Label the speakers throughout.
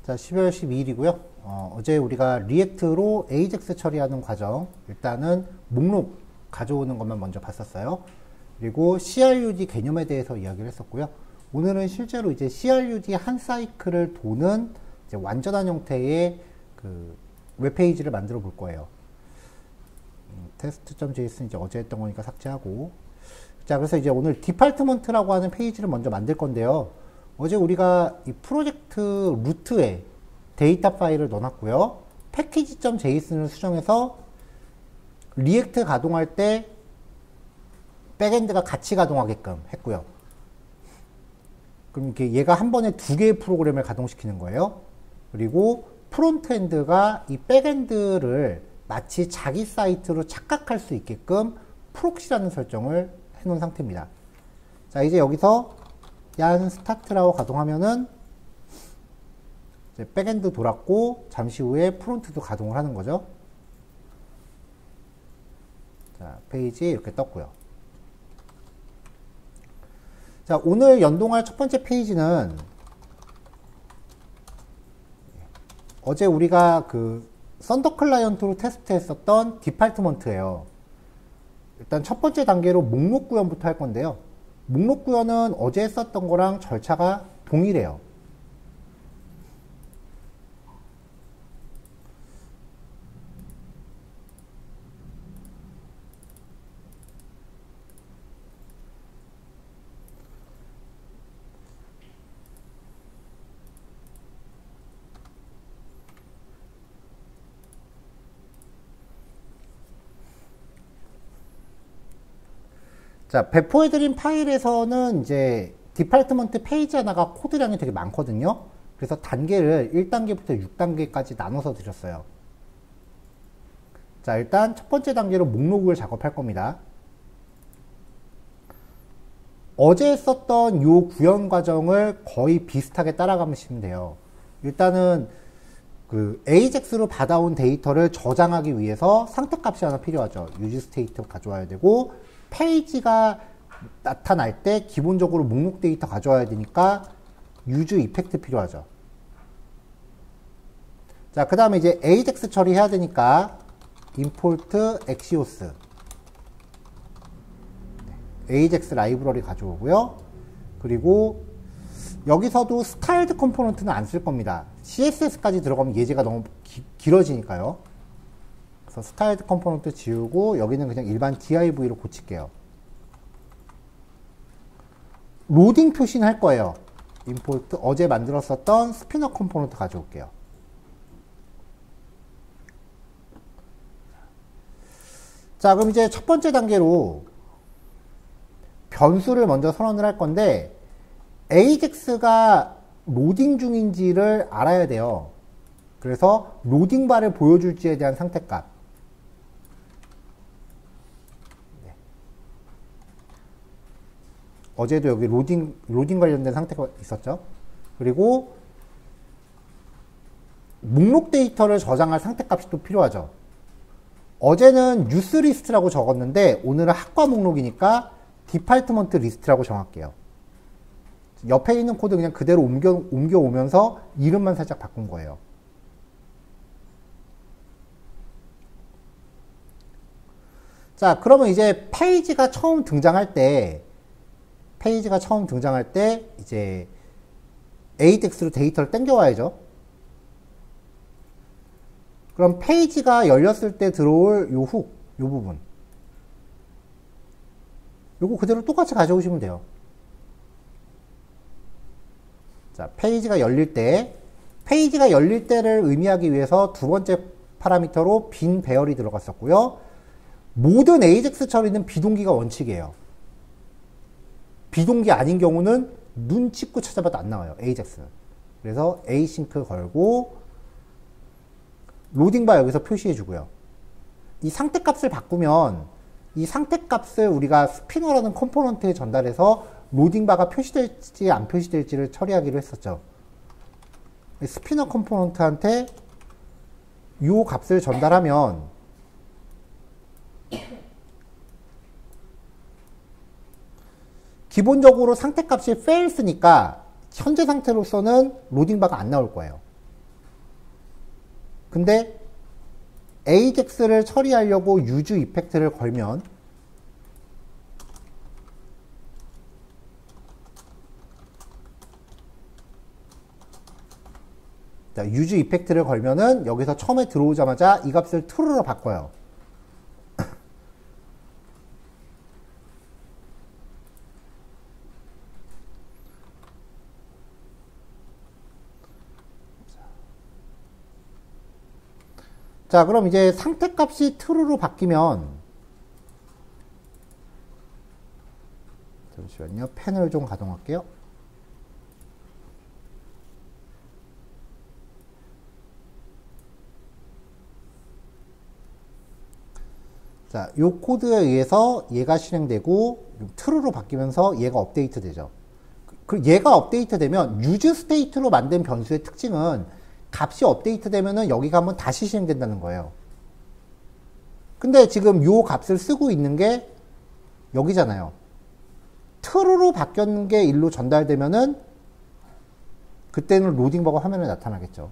Speaker 1: 자, 12월 12일이고요. 어제 우리가 리액트로 AJAX 처리하는 과정, 일단은 목록 가져오는 것만 먼저 봤었어요. 그리고 CRUD 개념에 대해서 이야기를 했었고요. 오늘은 실제로 이제 CRUD 한 사이클을 도는 이제 완전한 형태의 그 웹페이지를 만들어 볼 거예요. test.json 이제 어제 했던 거니까 삭제하고. 자, 그래서 이제 오늘 디파트먼트라고 하는 페이지를 먼저 만들 건데요. 어제 우리가 이 프로젝트 루트에 데이터 파일을 넣어놨고요. 패키지.json을 수정해서 리액트 가동할 때 백엔드가 같이 가동하게끔 했고요. 그럼 이렇게 얘가 한 번에 두 개의 프로그램을 가동시키는 거예요. 그리고 프론트엔드가 이 백엔드를 마치 자기 사이트로 착각할 수 있게끔 프록시라는 설정을 해놓은 상태입니다. 자, 이제 여기서 얀 스타트라고 가동하면은 이제 백엔드 돌았고 잠시 후에 프론트도 가동을 하는 거죠. 자, 페이지 이렇게 떴고요. 자, 오늘 연동할 첫 번째 페이지는 어제 우리가 그 썬더 클라이언트로 테스트했었던 디파트먼트예요. 일단 첫 번째 단계로 목록 구현부터 할 건데요. 목록 구현은 어제 했었던 거랑 절차가 동일해요. 자, 배포해드린 파일에서는 이제 디파트먼트 페이지 하나가 코드량이 되게 많거든요. 그래서 단계를 1단계부터 6단계까지 나눠서 드렸어요. 자, 일단 첫 번째 단계로 목록을 작업할 겁니다. 어제 했었던 요 구현 과정을 거의 비슷하게 따라가시면 돼요. 일단은 그 AJAX로 받아온 데이터를 저장하기 위해서 상태값이 하나 필요하죠. 유지 스테이트 가져와야 되고, 페이지가 나타날 때 기본적으로 목록 데이터 가져와야 되니까 유즈 이펙트 필요하죠. 자, 그 다음에 이제 AJAX 처리해야 되니까 import axios AJAX 라이브러리 가져오고요. 그리고 여기서도 스타일드 컴포넌트는 안 쓸 겁니다. CSS까지 들어가면 예제가 너무 길어지니까요. 그래서 스타일드 컴포넌트 지우고 여기는 그냥 일반 div로 고칠게요. 로딩 표시는 할 거예요. import 어제 만들었었던 스피너 컴포넌트 가져올게요. 자, 그럼 이제 첫 번째 단계로 변수를 먼저 선언을 할 건데 AJAX가 로딩 중인지를 알아야 돼요. 그래서 로딩 바를 보여줄지에 대한 상태값. 어제도 여기 로딩 관련된 상태가 있었죠. 그리고 목록 데이터를 저장할 상태값이 또 필요하죠. 어제는 뉴스 리스트라고 적었는데 오늘은 학과 목록이니까 디파트먼트 리스트라고 정할게요. 옆에 있는 코드 그냥 그대로 옮겨오면서 이름만 살짝 바꾼 거예요. 자, 그러면 이제 페이지가 처음 등장할 때 이제 AJAX로 데이터를 땡겨와야죠. 그럼 페이지가 열렸을 때 들어올 요 훅, 요 부분. 요거 그대로 똑같이 가져오시면 돼요. 자, 페이지가 열릴 때를 의미하기 위해서 두 번째 파라미터로 빈 배열이 들어갔었고요. 모든 AJAX 처리는 비동기가 원칙이에요. 비동기 아닌 경우는 눈 찍고 찾아봐도 안 나와요. AJAX. 그래서 async 걸고 로딩바 여기서 표시해 주고요. 이 상태값을 바꾸면 이 상태값을 우리가 스피너라는 컴포넌트에 전달해서 로딩바가 표시될지 안 표시될지를 처리하기로 했었죠. 스피너 컴포넌트한테 이 값을 전달하면 기본적으로 상태값이 fails니까 현재 상태로서는 로딩바가 안 나올 거예요. 근데 AJAX를 처리하려고 use 이펙트를 걸면 자, use 이펙트를 걸면은 여기서 처음에 들어오자마자 이 값을 true로 바꿔요. 자, 그럼 이제 상태값이 true로 바뀌면 잠시만요. 펜을 좀 가동할게요. 자, 요 코드에 의해서 얘가 실행되고 true로 바뀌면서 얘가 업데이트 되죠. 얘가 업데이트 되면 use state로 만든 변수의 특징은 값이 업데이트 되면은 여기가 한번 다시 실행된다는 거예요. 근데 지금 요 값을 쓰고 있는 게 여기잖아요. true로 바뀌었는 게 일로 전달되면은 그때는 로딩 버거 화면에 나타나겠죠.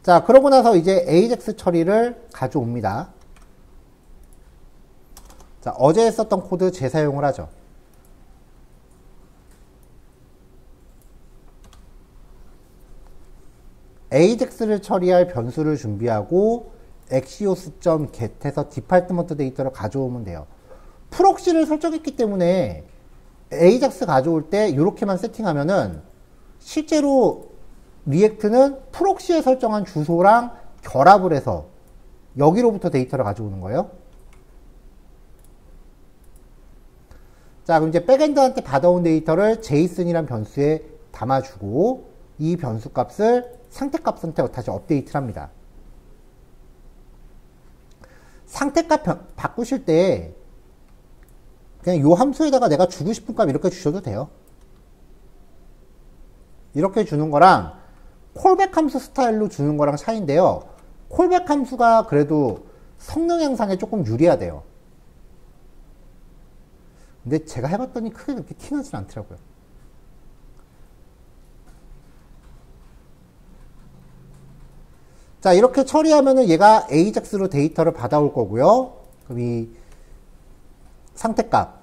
Speaker 1: 자, 그러고 나서 이제 AJAX 처리를 가져옵니다. 자, 어제 썼던 코드 재사용을 하죠. AJAX를 처리할 변수를 준비하고 axios.get에서 디팔트먼트 데이터를 가져오면 돼요. 프록시를 설정했기 때문에 AJAX 가져올 때 이렇게만 세팅하면은 실제로 리액트는 프록시에 설정한 주소랑 결합을 해서 여기로부터 데이터를 가져오는 거예요. 자, 그럼 이제 백엔드한테 받아온 데이터를 JSON이란 변수에 담아주고 이 변수 값을 상태값한테 다시 업데이트를 합니다. 상태값 바꾸실 때 그냥 요 함수에다가 내가 주고 싶은 값 이렇게 주셔도 돼요. 이렇게 주는 거랑 콜백 함수 스타일로 주는 거랑 차이인데요. 콜백 함수가 그래도 성능 향상에 조금 유리하대요. 근데 제가 해봤더니 크게 그렇게 티나진 않더라고요. 자, 이렇게 처리하면은 얘가 AJAX로 데이터를 받아올 거고요. 그럼 이 상태값,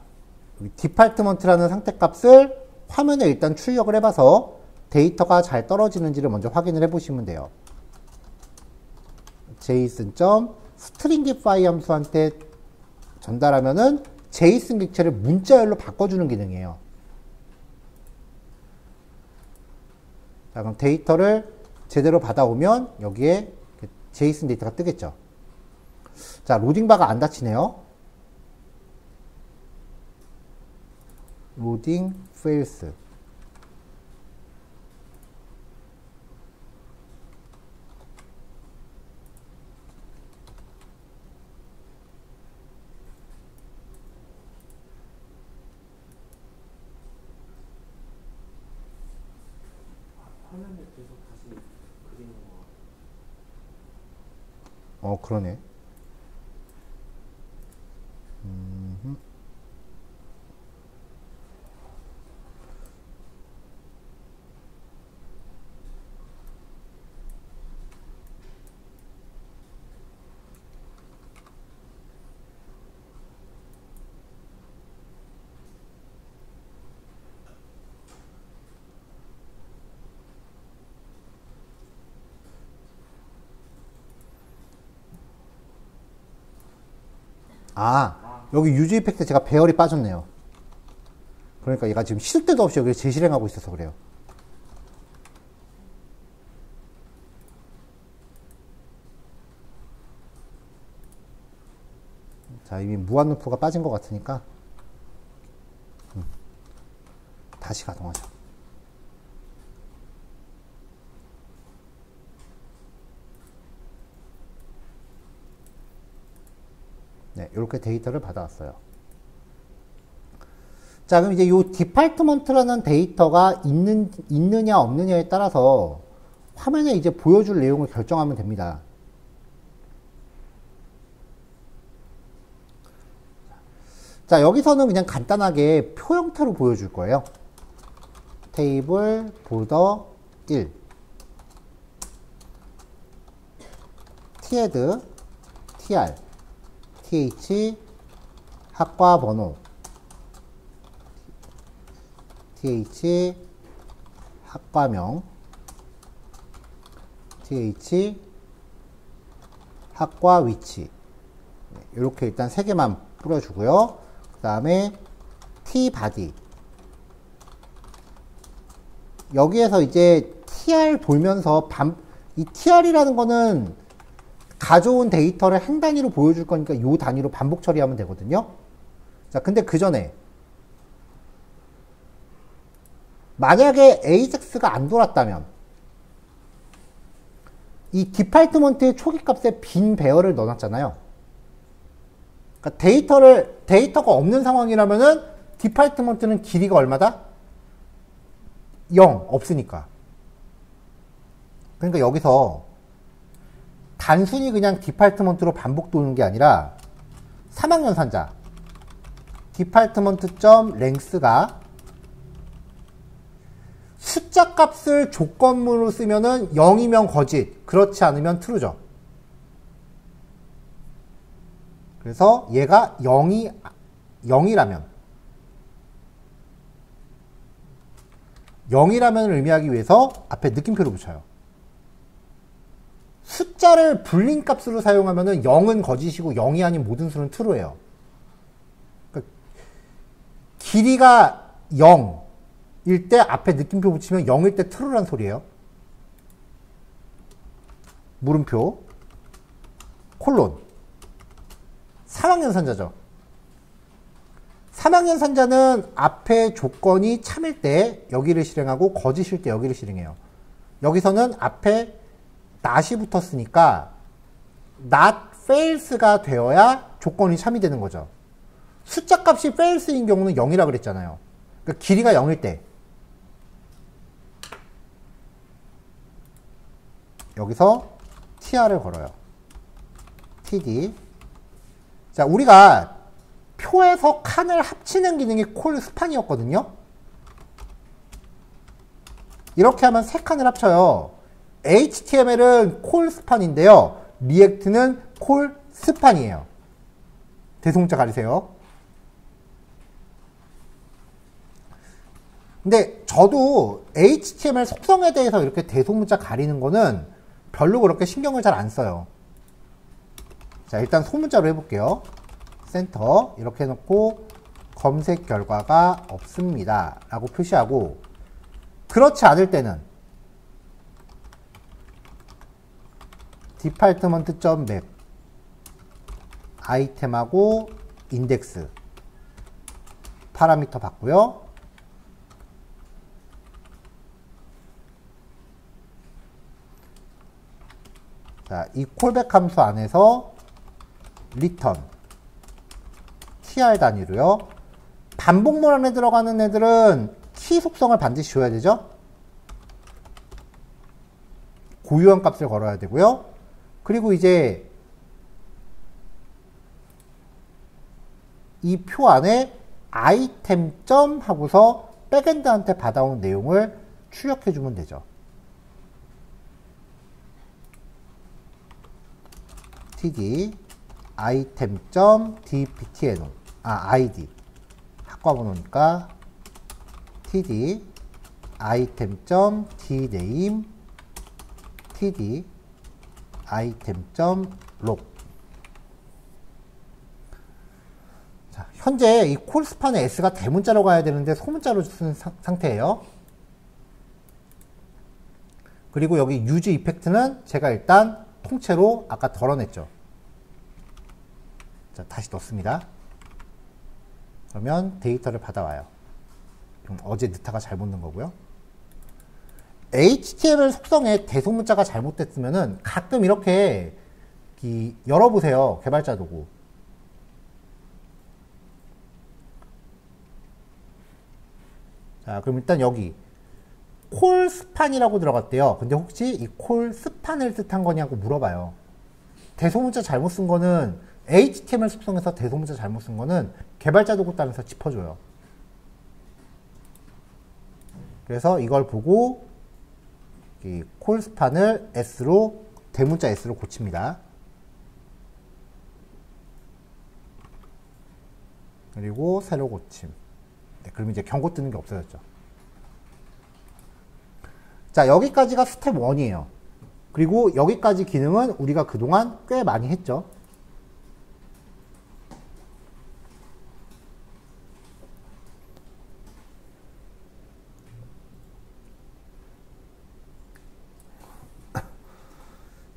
Speaker 1: 디팔트먼트라는 상태값을 화면에 일단 출력을 해봐서 데이터가 잘 떨어지는지를 먼저 확인을 해보시면 돼요. json.stringify 함수한테 전달하면은 JSON 객체를 문자열로 바꿔주는 기능이에요. 자, 그럼 데이터를 제대로 받아오면 여기에 JSON 데이터가 뜨겠죠. 자, 로딩바가 안 닫히네요. 로딩 fails.
Speaker 2: 화면에 계속 다시 그리는 거.
Speaker 1: 그러네. 여기 유즈 이펙트 제가 배열이 빠졌네요. 그러니까 얘가 지금 쉴 데도 없이 여기 재실행하고 있어서 그래요. 자, 이미 무한루프가 빠진 것 같으니까 다시 가동하죠. 네, 이렇게 데이터를 받아왔어요. 자, 그럼 이제 이 디팔트먼트라는 데이터가 있느냐 없느냐에 따라서 화면에 이제 보여줄 내용을 결정하면 됩니다. 자, 여기서는 그냥 간단하게 표 형태로 보여줄 거예요. 테이블 border 1 thed tr th 학과 번호 th 학과명 th 학과 위치 이렇게 일단 3개만 뿌려주고요. 그 다음에 tbody 여기에서 이제 tr 돌면서 이 tr이라는 거는 가져온 데이터를 한 단위로 보여줄 거니까 요 단위로 반복 처리하면 되거든요. 자, 근데 그 전에 만약에 AJAX가 안 돌았다면 이 디파트먼트의 초기값에 빈 배열을 넣어놨잖아요. 그러니까 데이터가 없는 상황이라면은 디파트먼트는 길이가 얼마다? 0 없으니까. 그러니까 여기서 단순히 그냥 디파트먼트로 반복 도는 게 아니라 3학년 산자 디파트먼트.length가 숫자 값을 조건문으로 쓰면은 0이면 거짓, 그렇지 않으면 true죠. 그래서 얘가 0이라면 0이라면 의미하기 위해서 앞에 느낌표를 붙여요. 숫자를 불린 값으로 사용하면은 0은 거짓이고 0이 아닌 모든 수는 true예요. 그러니까 길이가 0일 때 앞에 느낌표 붙이면 0일 때 true란 소리예요. 물음표 콜론 3학년 산자죠. 3학년 산자는 앞에 조건이 참일 때 여기를 실행하고 거짓일 때 여기를 실행해요. 여기서는 앞에 not이 붙었으니까 not fails가 되어야 조건이 참이 되는 거죠. 숫자 값이 fails인 경우는 0이라 그랬잖아요. 그러니까 길이가 0일 때 여기서 tr을 걸어요. td. 자, 우리가 표에서 칸을 합치는 기능이 콜 스판이었거든요. 이렇게 하면 3칸을 합쳐요. HTML은 콜 스판인데요. 리액트는 콜 스판이에요. 대소문자 가리세요. 근데 저도 HTML 속성에 대해서 이렇게 대소문자 가리는 거는 별로 그렇게 신경을 잘 안 써요. 자, 일단 소문자로 해볼게요. 센터 이렇게 해놓고 검색 결과가 없습니다 라고 표시하고, 그렇지 않을 때는 department.map 아이템하고 인덱스 파라미터 받고요. 자, 이 콜백 함수 안에서 return tr 단위로요. 반복문 안에 들어가는 애들은 키 속성을 반드시 줘야 되죠. 고유한 값을 걸어야 되고요. 그리고 이제 이 표 안에 아이템점 하고서 백엔드한테 받아온 내용을 출력해 주면 되죠. td item.dptno id 학과 번호니까 td item.dname td item.log. 자, 현재 이 콜스판의 s가 대문자로 가야 되는데 소문자로 쓰는 상태예요. 그리고 여기 use 이펙트는 제가 일단 통째로 아까 덜어냈죠. 자, 다시 넣습니다. 그러면 데이터를 받아와요. 그럼 어제 느타가 잘못 넣은 거고요. HTML 속성에 대소문자가 잘못됐으면은 가끔 이렇게 열어보세요. 개발자 도구. 자, 그럼 일단 여기 콜 스판이라고 들어갔대요. 근데 혹시 이 콜 스판을 뜻한 거냐고 물어봐요. 대소문자 잘못 쓴 거는 HTML 속성에서 대소문자 잘못 쓴 거는 개발자 도구 따라서 짚어줘요. 그래서 이걸 보고 이 콜스판을 S로 대문자 S로 고칩니다. 그리고 세로 고침. 네, 그럼 이제 경고 뜨는 게 없어졌죠. 자, 여기까지가 스텝 1이에요. 그리고 여기까지 기능은 우리가 그동안 꽤 많이 했죠.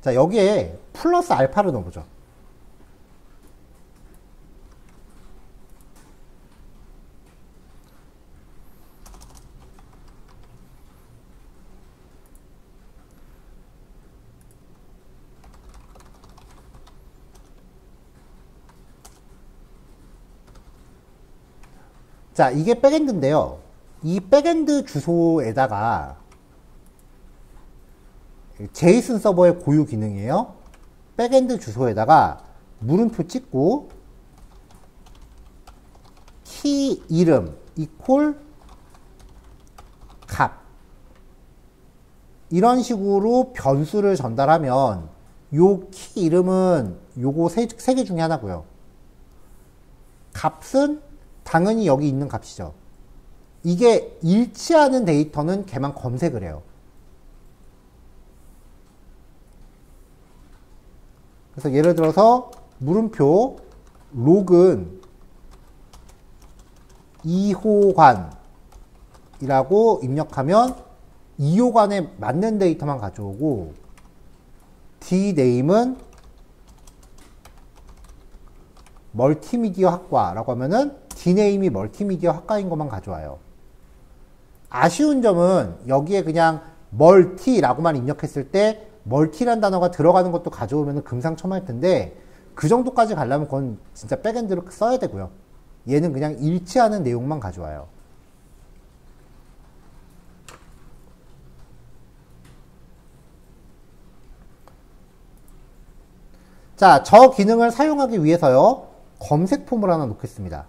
Speaker 1: 자, 여기에 플러스 알파를 넣어보죠. 자, 이게 백엔드인데요. 이 백엔드 주소에다가 제이슨 서버의 고유 기능이에요. 백엔드 주소에다가 물음표 찍고 키 이름 이퀄 값 이런 식으로 변수를 전달하면 요 키 이름은 요거 세 개 중에 하나고요. 값은 당연히 여기 있는 값이죠. 이게 일치하는 데이터는 걔만 검색을 해요. 그래서 예를 들어서 물음표 록은 2호관이라고 입력하면 2호관에 맞는 데이터만 가져오고 dname은 멀티미디어 학과라고 하면은 dname이 멀티미디어 학과인 것만 가져와요. 아쉬운 점은 여기에 그냥 멀티라고만 입력했을 때 멀티란 단어가 들어가는 것도 가져오면 금상첨화일 텐데 그 정도까지 가려면 그건 진짜 백엔드를 써야 되고요. 얘는 그냥 일치하는 내용만 가져와요. 자, 저 기능을 사용하기 위해서요. 검색 폼을 하나 놓겠습니다.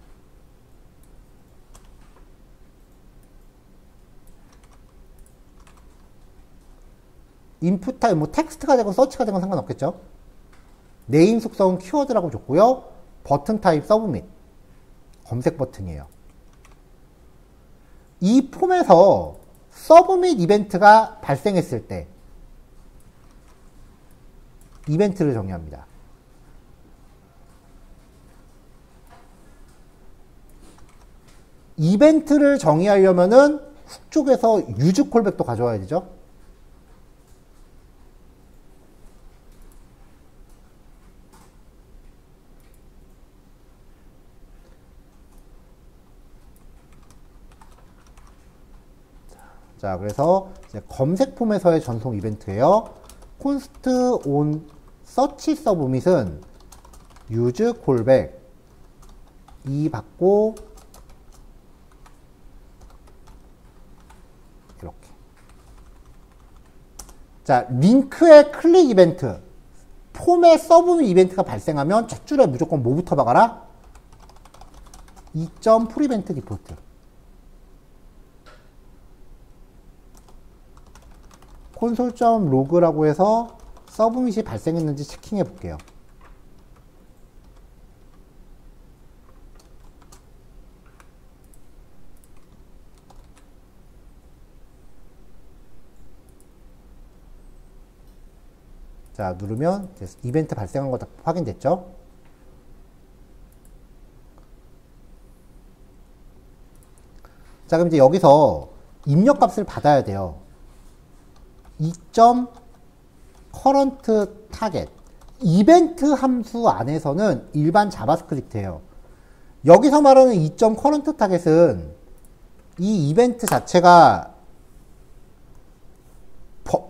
Speaker 1: 인풋 타입, 뭐 텍스트가 되건 서치가 되건 상관없겠죠. 네임 속성은 키워드라고 줬고요. 버튼 타입 서브밋. 검색 버튼이에요. 이 폼에서 서브밋 이벤트가 발생했을 때 이벤트를 정의합니다. 이벤트를 정의하려면은 훅 쪽에서 유즈 콜백도 가져와야 되죠. 자, 그래서 이제 검색 폼에서의 전송 이벤트예요. const on search submit은 use callback 이 받고 이렇게. 자, 링크의 클릭 이벤트, 폼의 서브밋 이벤트가 발생하면 첫 줄에 무조건 뭐부터 박아라? 2.pullEvent 디폴트. console.log라고 해서 서브밋이 발생했는지 체킹해 볼게요. 자, 누르면 이벤트 발생한 거 다 확인됐죠? 자, 그럼 이제 여기서 입력값을 받아야 돼요. 2.current target. 이벤트 함수 안에서는 일반 자바스크립트예요. 여기서 말하는 2.current target은 이 이벤트 자체가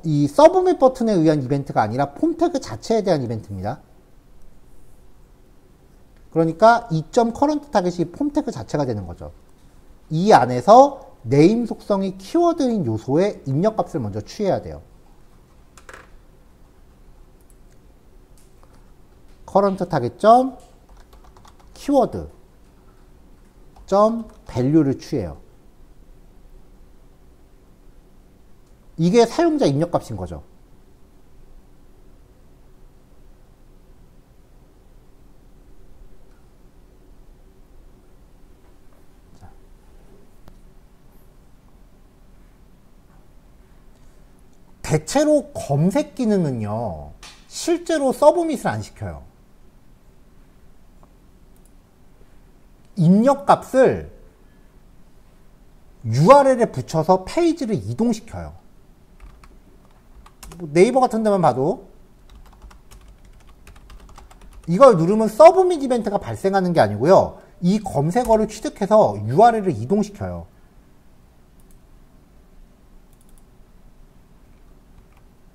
Speaker 1: 이 서브밋 버튼에 의한 이벤트가 아니라 폼 태그 자체에 대한 이벤트입니다. 그러니까 2.current target이 폼 태그 자체가 되는 거죠. 이 안에서 네임 속성이 키워드인 요소의 입력값을 먼저 취해야 돼요. current target 점 키워드 점 value를 취해요. 이게 사용자 입력값인 거죠. 대체로 검색 기능은요, 실제로 서브밋을 안 시켜요. 입력값을 URL에 붙여서 페이지를 이동시켜요. 네이버 같은 데만 봐도 이걸 누르면 서브밋 이벤트가 발생하는 게 아니고요, 이 검색어를 취득해서 URL을 이동시켜요.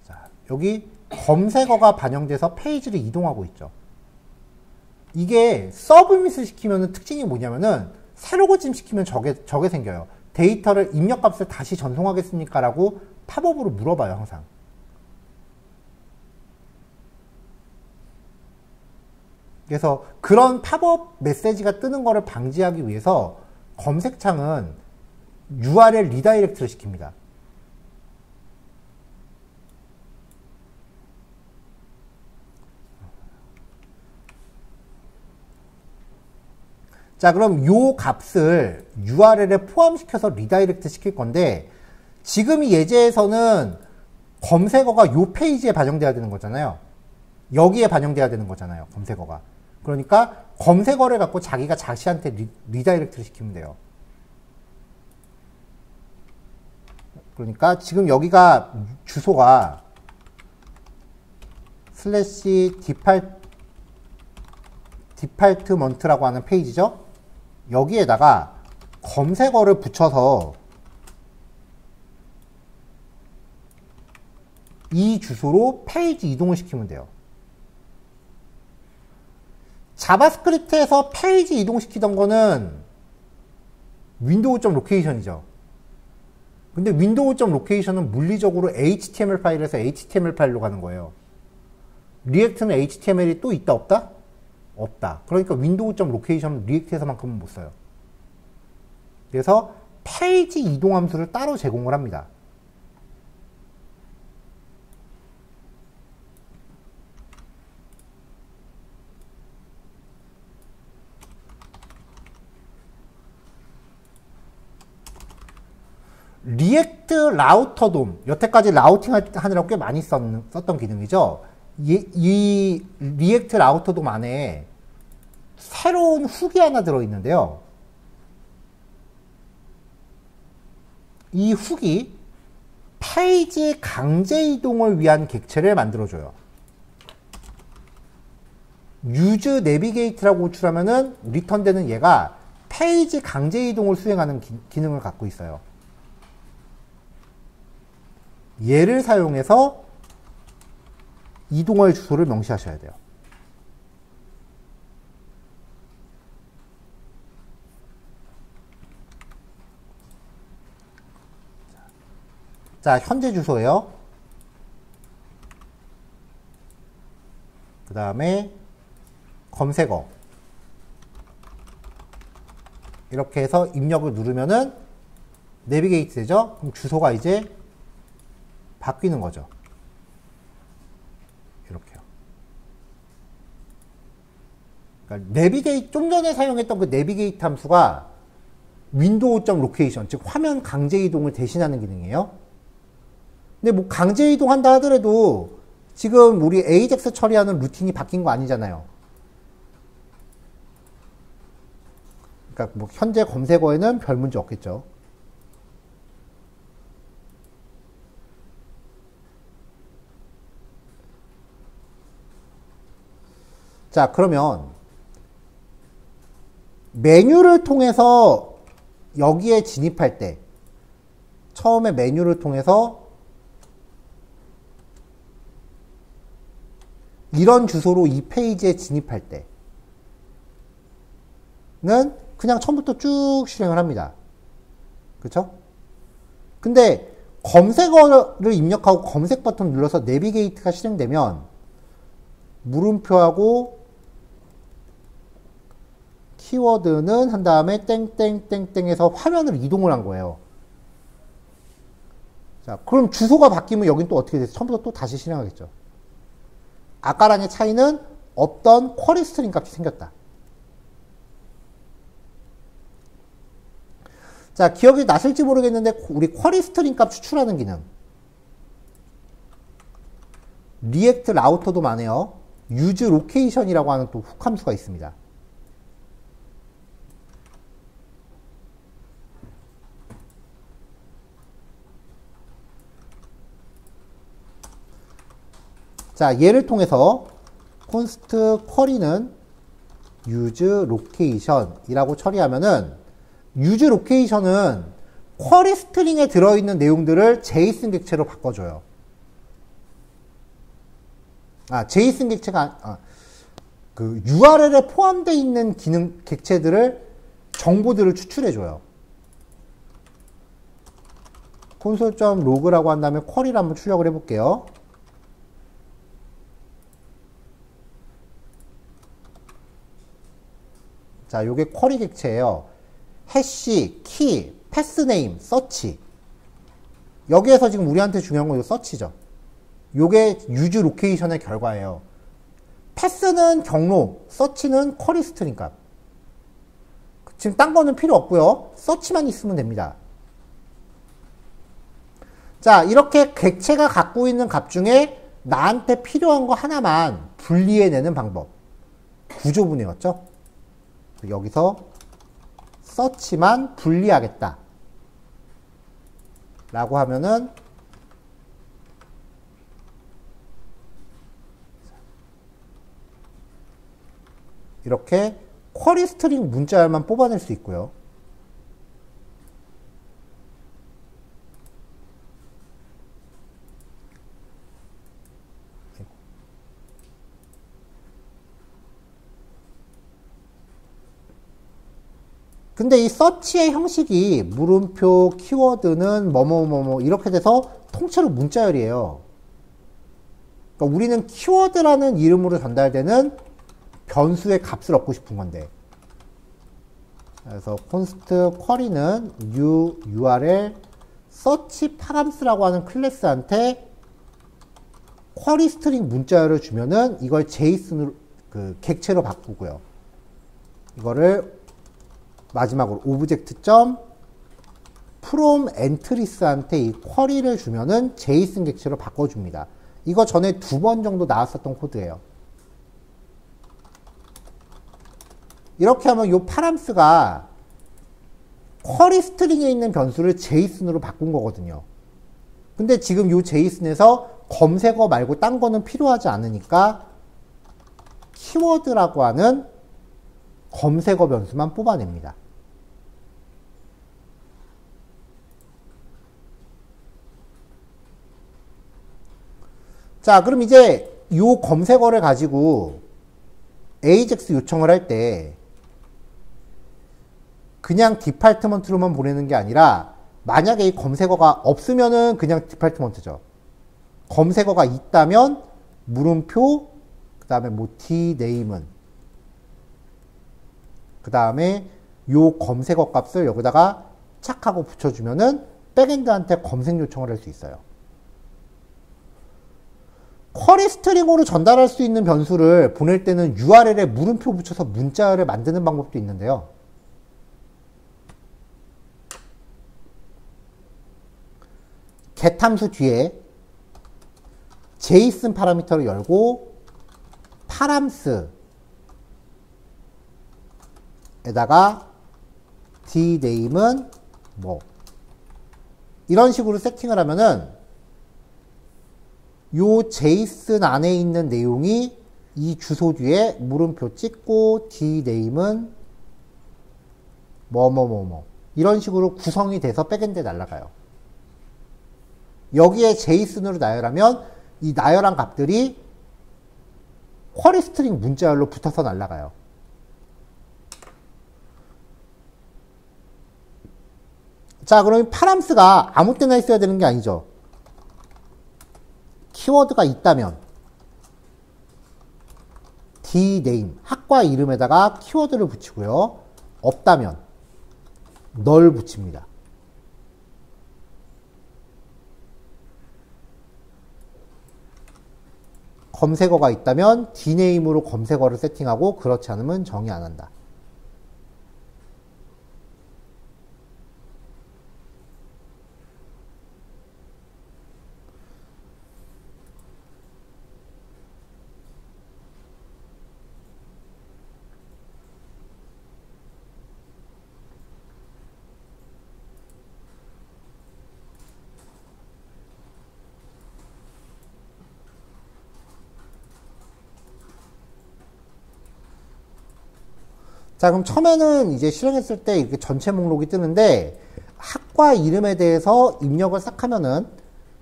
Speaker 1: 자, 여기 검색어가 반영돼서 페이지를 이동하고 있죠. 이게 서브밋을 시키면 특징이 뭐냐면은 새로 고침시키면 저게 생겨요. 데이터를 입력값을 다시 전송하겠습니까? 라고 팝업으로 물어봐요, 항상. 그래서 그런 팝업 메시지가 뜨는 거를 방지하기 위해서 검색창은 URL 리다이렉트를 시킵니다. 자, 그럼 요 값을 URL에 포함시켜서 리다이렉트 시킬 건데, 지금 이 예제에서는 검색어가 요 페이지에 반영돼야 되는 거잖아요. 여기에 반영돼야 되는 거잖아요, 검색어가. 그러니까 검색어를 갖고 자기가 자신한테 리다이렉트를 시키면 돼요. 그러니까 지금 여기가 주소가 슬래시 디팔트먼트라고 하는 페이지죠. 여기에다가 검색어를 붙여서 이 주소로 페이지 이동을 시키면 돼요. 자바스크립트에서 페이지 이동시키던 거는 윈도우.로케이션이죠. 근데 윈도우.로케이션은 물리적으로 HTML 파일에서 HTML 파일로 가는 거예요. 리액트는 HTML이 또 있다 없다? 없다. 그러니까 윈도우.로케이션은 리액트에서만큼은 못 써요. 그래서 페이지 이동 함수를 따로 제공을 합니다. 리액트 라우터 돔, 여태까지 라우팅 하느라고 꽤 많이 썼던 기능이죠. 이 리액트 라우터 돔 안에 새로운 훅이 하나 들어있는데요. 이 훅이 페이지 강제 이동을 위한 객체를 만들어줘요. use navigate라고 호출하면은 리턴되는 얘가 페이지 강제 이동을 수행하는 기능을 갖고 있어요. 얘를 사용해서 이동할 주소를 명시하셔야 돼요. 자, 현재 주소예요. 그 다음에 검색어. 이렇게 해서 입력을 누르면은 내비게이트 되죠? 그럼 주소가 이제 바뀌는 거죠. 이렇게요. 그러니까 내비게이트, 좀 전에 사용했던 그 내비게이트 함수가 윈도우.로케이션, 즉 화면 강제 이동을 대신하는 기능이에요. 근데 뭐 강제 이동한다 하더라도 지금 우리 AJAX 처리하는 루틴이 바뀐 거 아니잖아요. 그러니까 뭐 현재 검색어에는 별 문제 없겠죠. 자, 그러면 메뉴를 통해서 여기에 진입할 때, 처음에 메뉴를 통해서 이런 주소로 이 페이지에 진입할 때는 그냥 처음부터 쭉 실행을 합니다. 그쵸? 근데 검색어를 입력하고 검색 버튼 눌러서 내비게이트가 실행되면 물음표하고 키워드는 한 다음에 땡땡땡땡에서 화면을 이동을 한 거예요. 자, 그럼 주소가 바뀌면 여긴 또 어떻게 돼서 처음부터 또 다시 실행하겠죠. 아까랑의 차이는 없던 쿼리 스트링 값이 생겼다. 자, 기억이 나실지 모르겠는데 우리 쿼리 스트링 값 추출하는 기능. 리액트 라우터도 많아요. use location이라고 하는 또 훅 함수가 있습니다. 자, 얘를 통해서 const query는 use location 이라고 처리하면은 use location은 쿼리 스트링에 들어있는 내용들을 제이슨 객체로 바꿔줘요. 제이슨 객체가, 그 URL에 포함되어 있는 기능 객체들을, 정보들을 추출해줘요. console.log라고 한 다음에 쿼리를 한번 출력을 해볼게요. 자, 요게 쿼리 객체예요. 해시, 키, 패스네임, 서치. 여기에서 지금 우리한테 중요한 건 요 서치죠. 요게 유즈 로케이션의 결과예요. 패스는 경로, 서치는 쿼리 스트링 값. 지금 딴 거는 필요 없고요. 서치만 있으면 됩니다. 자, 이렇게 객체가 갖고 있는 값 중에 나한테 필요한 거 하나만 분리해내는 방법. 구조분해였죠? 여기서 서치만 분리하겠다 라고 하면은 이렇게 쿼리 스트링 문자열만 뽑아낼 수 있고요. 근데 이 서치의 형식이 물음표, 키워드는 뭐뭐뭐뭐 이렇게 돼서 통째로 문자열이에요. 그러니까 우리는 키워드라는 이름으로 전달되는 변수의 값을 얻고 싶은 건데. 그래서 const query는 new url search params,라고 하는 클래스한테 쿼리 스트링 문자열을 주면은 이걸 제이슨으로 그 객체로 바꾸고요. 이거를 마지막으로 object.from entries한테 이 쿼리를 주면은 제이슨 객체로 바꿔줍니다. 이거 전에 2번 정도 나왔었던 코드예요. 이렇게 하면 요 파람스가 쿼리 스트링에 있는 변수를 제이슨으로 바꾼 거거든요. 근데 지금 요 제이슨에서 검색어 말고 딴 거는 필요하지 않으니까 키워드라고 하는 검색어 변수만 뽑아냅니다. 자, 그럼 이제 요 검색어를 가지고 AJAX 요청을 할 때 그냥 디파트먼트로만 보내는 게 아니라 만약에 이 검색어가 없으면은 그냥 디파트먼트죠. 검색어가 있다면 물음표, 그 다음에 뭐 dname은, 그 다음에 요 검색어 값을 여기다가 착 하고 붙여주면은 백엔드한테 검색 요청을 할 수 있어요. 쿼리 스트링으로 전달할 수 있는 변수를 보낼 때는 URL에 물음표 붙여서 문자를 만드는 방법도 있는데요. get 함수 뒤에 JSON 파라미터를 열고 params 에다가 dname은 뭐 이런 식으로 세팅을 하면은 요 JSON 안에 있는 내용이 이 주소 뒤에 물음표 찍고 dname은 뭐뭐뭐뭐 이런 식으로 구성이 돼서 백엔드에 날아가요. 여기에 JSON으로 나열하면 이 나열한 값들이 쿼리 스트링 문자열로 붙어서 날아가요. 자, 그럼 파람스가 아무 때나 있어야 되는 게 아니죠. 키워드가 있다면 dname 학과 이름에다가 키워드를 붙이고요. 없다면 널 붙입니다. 검색어가 있다면 dname으로 검색어를 세팅하고 그렇지 않으면 정의 안 한다. 자, 그럼 처음에는 이제 실행했을 때 이렇게 전체 목록이 뜨는데 학과 이름에 대해서 입력을 싹 하면은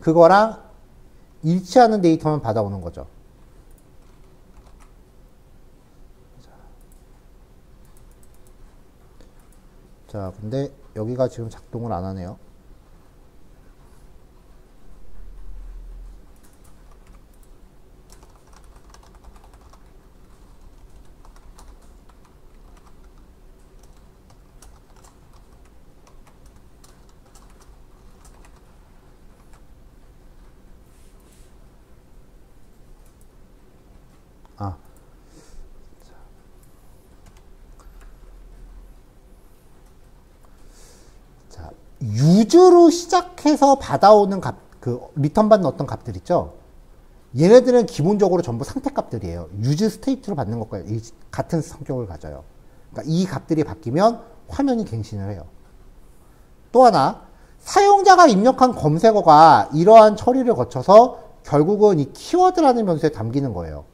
Speaker 1: 그거랑 일치하는 데이터만 받아오는 거죠. 자, 근데 여기가 지금 작동을 안 하네요. 아, 자, 유즈로 시작해서 받아오는 값, 그 리턴 받는 어떤 값들 있죠? 얘네들은 기본적으로 전부 상태 값들이에요. 유즈 스테이트로 받는 것과 같은 성격을 가져요. 그러니까 이 값들이 바뀌면 화면이 갱신을 해요. 또 하나, 사용자가 입력한 검색어가 이러한 처리를 거쳐서 결국은 이 키워드라는 변수에 담기는 거예요.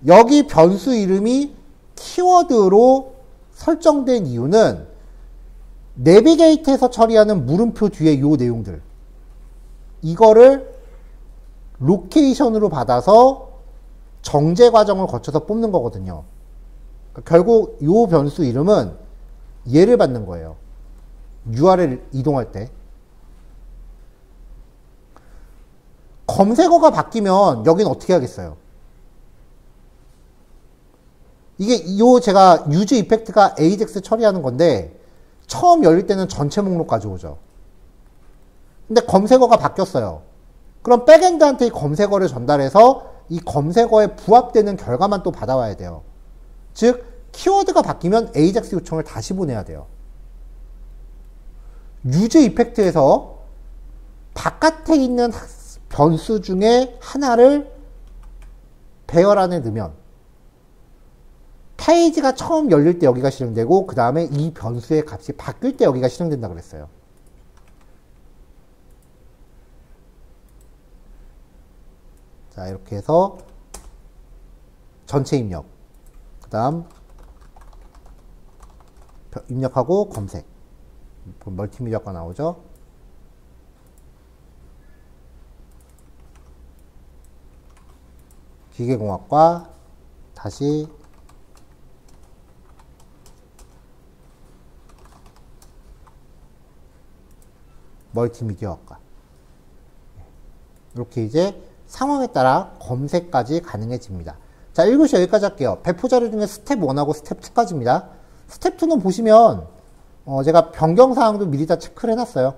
Speaker 1: 여기 변수 이름이 키워드로 설정된 이유는 내비게이트에서 처리하는 물음표 뒤에 요 내용들, 이거를 로케이션으로 받아서 정제 과정을 거쳐서 뽑는 거거든요. 그러니까 결국 요 변수 이름은 얘를 받는 거예요. URL 이동할 때. 검색어가 바뀌면 여기는 어떻게 하겠어요? 이게 요 제가 유즈 이펙트가 AJAX 처리하는 건데 처음 열릴 때는 전체 목록 가져오죠. 근데 검색어가 바뀌었어요. 그럼 백엔드한테 이 검색어를 전달해서 이 검색어에 부합되는 결과만 또 받아와야 돼요. 즉 키워드가 바뀌면 AJAX 요청을 다시 보내야 돼요. 유즈 이펙트에서 바깥에 있는 변수 중에 하나를 배열 안에 넣으면 페이지가 처음 열릴 때 여기가 실행되고 그 다음에 이 변수의 값이 바뀔 때 여기가 실행된다 그랬어요. 자, 이렇게 해서 전체 입력, 그 다음 입력하고 검색, 멀티미디어가 나오죠. 기계공학과 다시 멀티미디어학과, 이렇게 이제 상황에 따라 검색까지 가능해집니다. 자, 1교시 여기까지 할게요. 배포 자료 중에 스텝 1하고 스텝 2까지입니다. 스텝 2는 보시면 제가 변경사항도 미리 다 체크를 해놨어요.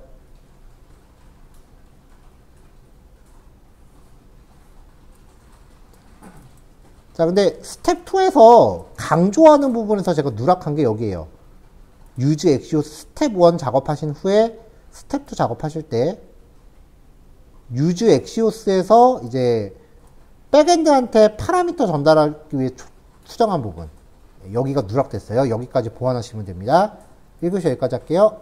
Speaker 1: 자, 근데 스텝 2에서 강조하는 부분에서 제가 누락한 게 여기에요. 유즈 엑시오스 스텝 1 작업하신 후에 스텝 2 작업하실 때 유즈 엑시오스에서 이제 백엔드한테 파라미터 전달하기 위해 수정한 부분, 여기가 누락됐어요. 여기까지 보완하시면 됩니다. 1교시 여기까지 할게요.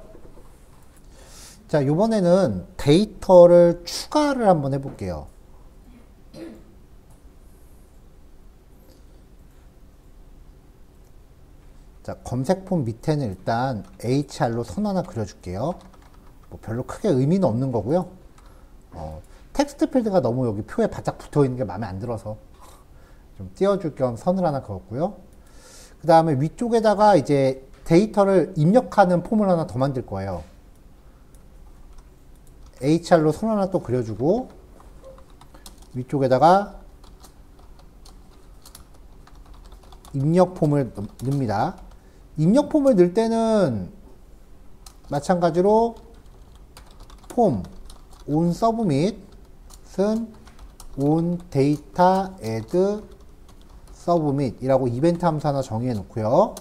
Speaker 1: 자, 요번에는 데이터를 추가를 한번 해볼게요. 자, 검색폼 밑에는 일단 HR로 선 하나 그려줄게요. 뭐 별로 크게 의미는 없는 거고요. 텍스트 필드가 너무 여기 표에 바짝 붙어 있는 게 마음에 안 들어서 좀 띄워줄 겸 선을 하나 그었고요. 그 다음에 위쪽에다가 이제 데이터를 입력하는 폼을 하나 더 만들 거예요. HR로 선 하나 또 그려주고 위쪽에다가 입력 폼을 넣습니다. 입력 폼을 넣을 때는 마찬가지로 폼 on submit on data add submit 이라고 이벤트 함수 하나 정의해 놓고요.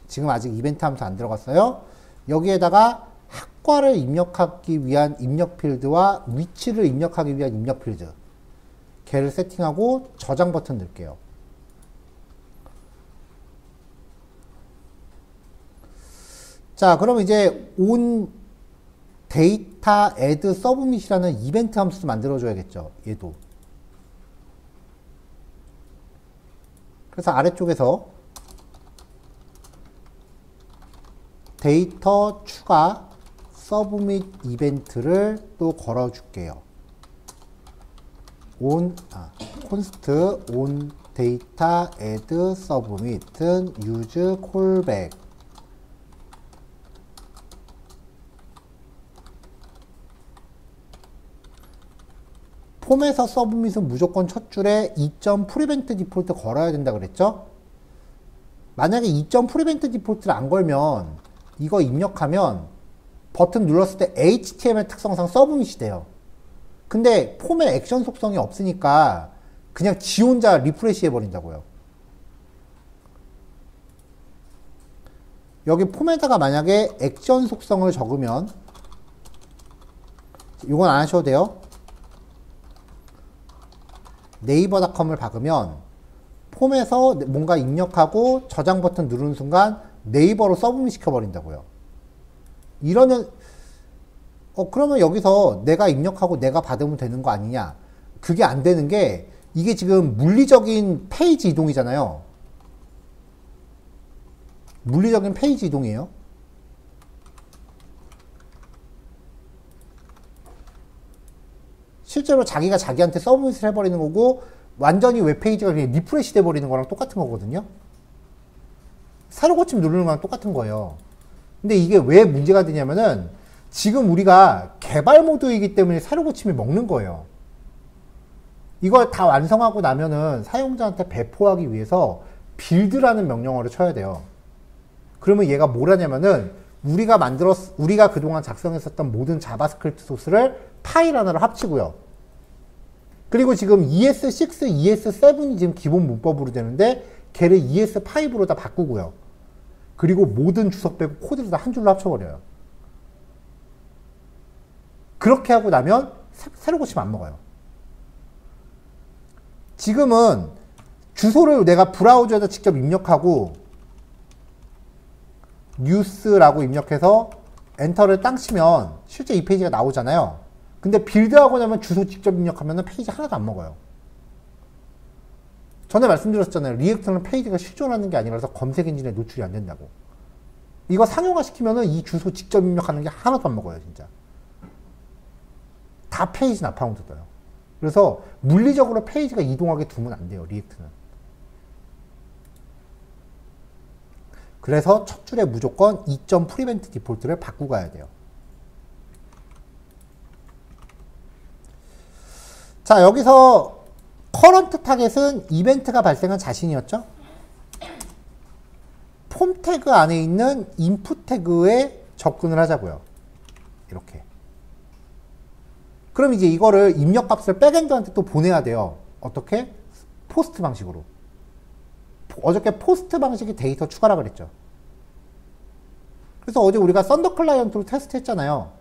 Speaker 1: 지금 아직 이벤트 함수 안 들어갔어요. 여기에다가 학과를 입력하기 위한 입력 필드와 위치를 입력하기 위한 입력 필드 걔를 세팅하고 저장 버튼 넣을게요. 자, 그럼 이제 on data add submit이라는 이벤트 함수도 만들어줘야겠죠. 얘도. 그래서 아래쪽에서 데이터 추가 submit 이벤트를 또 걸어줄게요. const on data add submit은 use callback 폼에서 서브밋은 무조건 첫 줄에 2.prevent default 걸어야 된다 그랬죠? 만약에 2.prevent default를 안 걸면 이거 입력하면 버튼 눌렀을 때 HTML 특성상 서브밋이 돼요. 근데 폼의 액션 속성이 없으니까 그냥 지 혼자 리프레시 해버린다고요. 여기 폼에다가 만약에 액션 속성을 적으면 이건 안 하셔도 돼요. 네이버닷컴을 박으면 폼에서 뭔가 입력하고 저장 버튼 누르는 순간 네이버로 서브밋 시켜버린다고요. 이러면 그러면 여기서 내가 입력하고 내가 받으면 되는 거 아니냐? 그게 안 되는 게 이게 지금 물리적인 페이지 이동이잖아요. 물리적인 페이지 이동이에요. 실제로 자기가 자기한테 서브밋을 해버리는 거고 완전히 웹페이지가 그냥 리프레시 돼버리는 거랑 똑같은 거거든요. 새로 고침 누르는 거랑 똑같은 거예요. 근데 이게 왜 문제가 되냐면은 지금 우리가 개발 모드이기 때문에 새로 고침이 먹는 거예요. 이걸 다 완성하고 나면은 사용자한테 배포하기 위해서 빌드라는 명령어를 쳐야 돼요. 그러면 얘가 뭘 하냐면은 우리가 그동안 작성했었던 모든 자바스크립트 소스를 파일 하나로 합치고요. 그리고 지금 ES6, ES7이 지금 기본 문법으로 되는데 걔를 ES5로 다 바꾸고요. 그리고 모든 주석 빼고 코드를 다 한 줄로 합쳐버려요. 그렇게 하고 나면 새로 고치면 안 먹어요. 지금은 주소를 내가 브라우저에다 직접 입력하고 뉴스라고 입력해서 엔터를 땅 치면 실제 이 페이지가 나오잖아요. 근데 빌드하고 나면 주소 직접 입력하면 페이지 하나도 안 먹어요. 전에 말씀드렸잖아요. 리액터는 페이지가 실존하는 게 아니라서 검색 엔진에 노출이 안 된다고. 이거 상용화 시키면은 이 주소 직접 입력하는 게 하나도 안 먹어요, 진짜. 다 페이지 나파운드 떠요. 그래서 물리적으로 페이지가 이동하게 두면 안 돼요, 리액트는. 그래서 첫 줄에 무조건 2.prevent default를 바꾸고 가야 돼요. 자, 여기서 current 타겟은 이벤트가 발생한 자신이었죠? 폼 태그 안에 있는 input 태그에 접근을 하자고요. 이렇게. 그럼 이제 이거를 입력 값을 백엔드한테 또 보내야 돼요. 어떻게? 포스트 방식으로. 어저께 포스트 방식이 데이터 추가라 그랬죠. 그래서 어제 우리가 썬더 클라이언트로 테스트 했잖아요.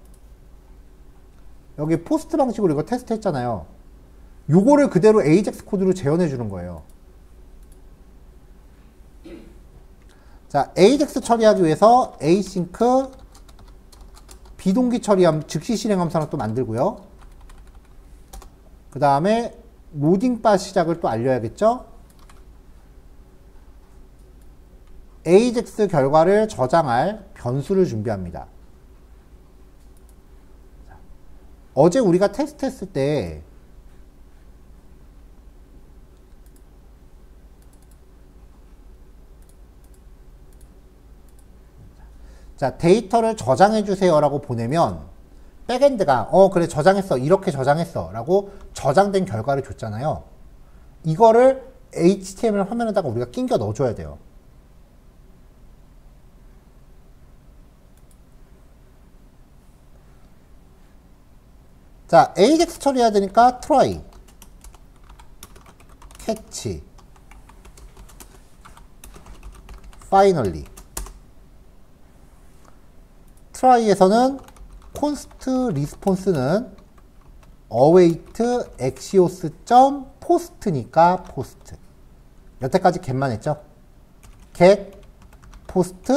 Speaker 1: 여기 포스트 방식으로 이거 테스트 했잖아요. 요거를 그대로 AJAX 코드로 재현해 주는 거예요. 자, AJAX 처리하기 위해서 async 비동기 처리함 즉시 실행 함수 하나 또 만들고요. 그 다음에 로딩 바 시작을 또 알려야겠죠. AJAX 결과를 저장할 변수를 준비합니다. 어제 우리가 테스트했을 때 자, 데이터를 저장해 주세요 라고 보내면 백엔드가 그래 저장했어 이렇게 저장했어 라고 저장된 결과를 줬잖아요. 이거를 HTML 화면에다가 우리가 끼겨 넣어줘야 돼요. 자, AJAX 처리해야 되니까 try, catch, finally. try에서는 const response는 await axios.post니까 post. 여태까지 get만 했죠? get, post,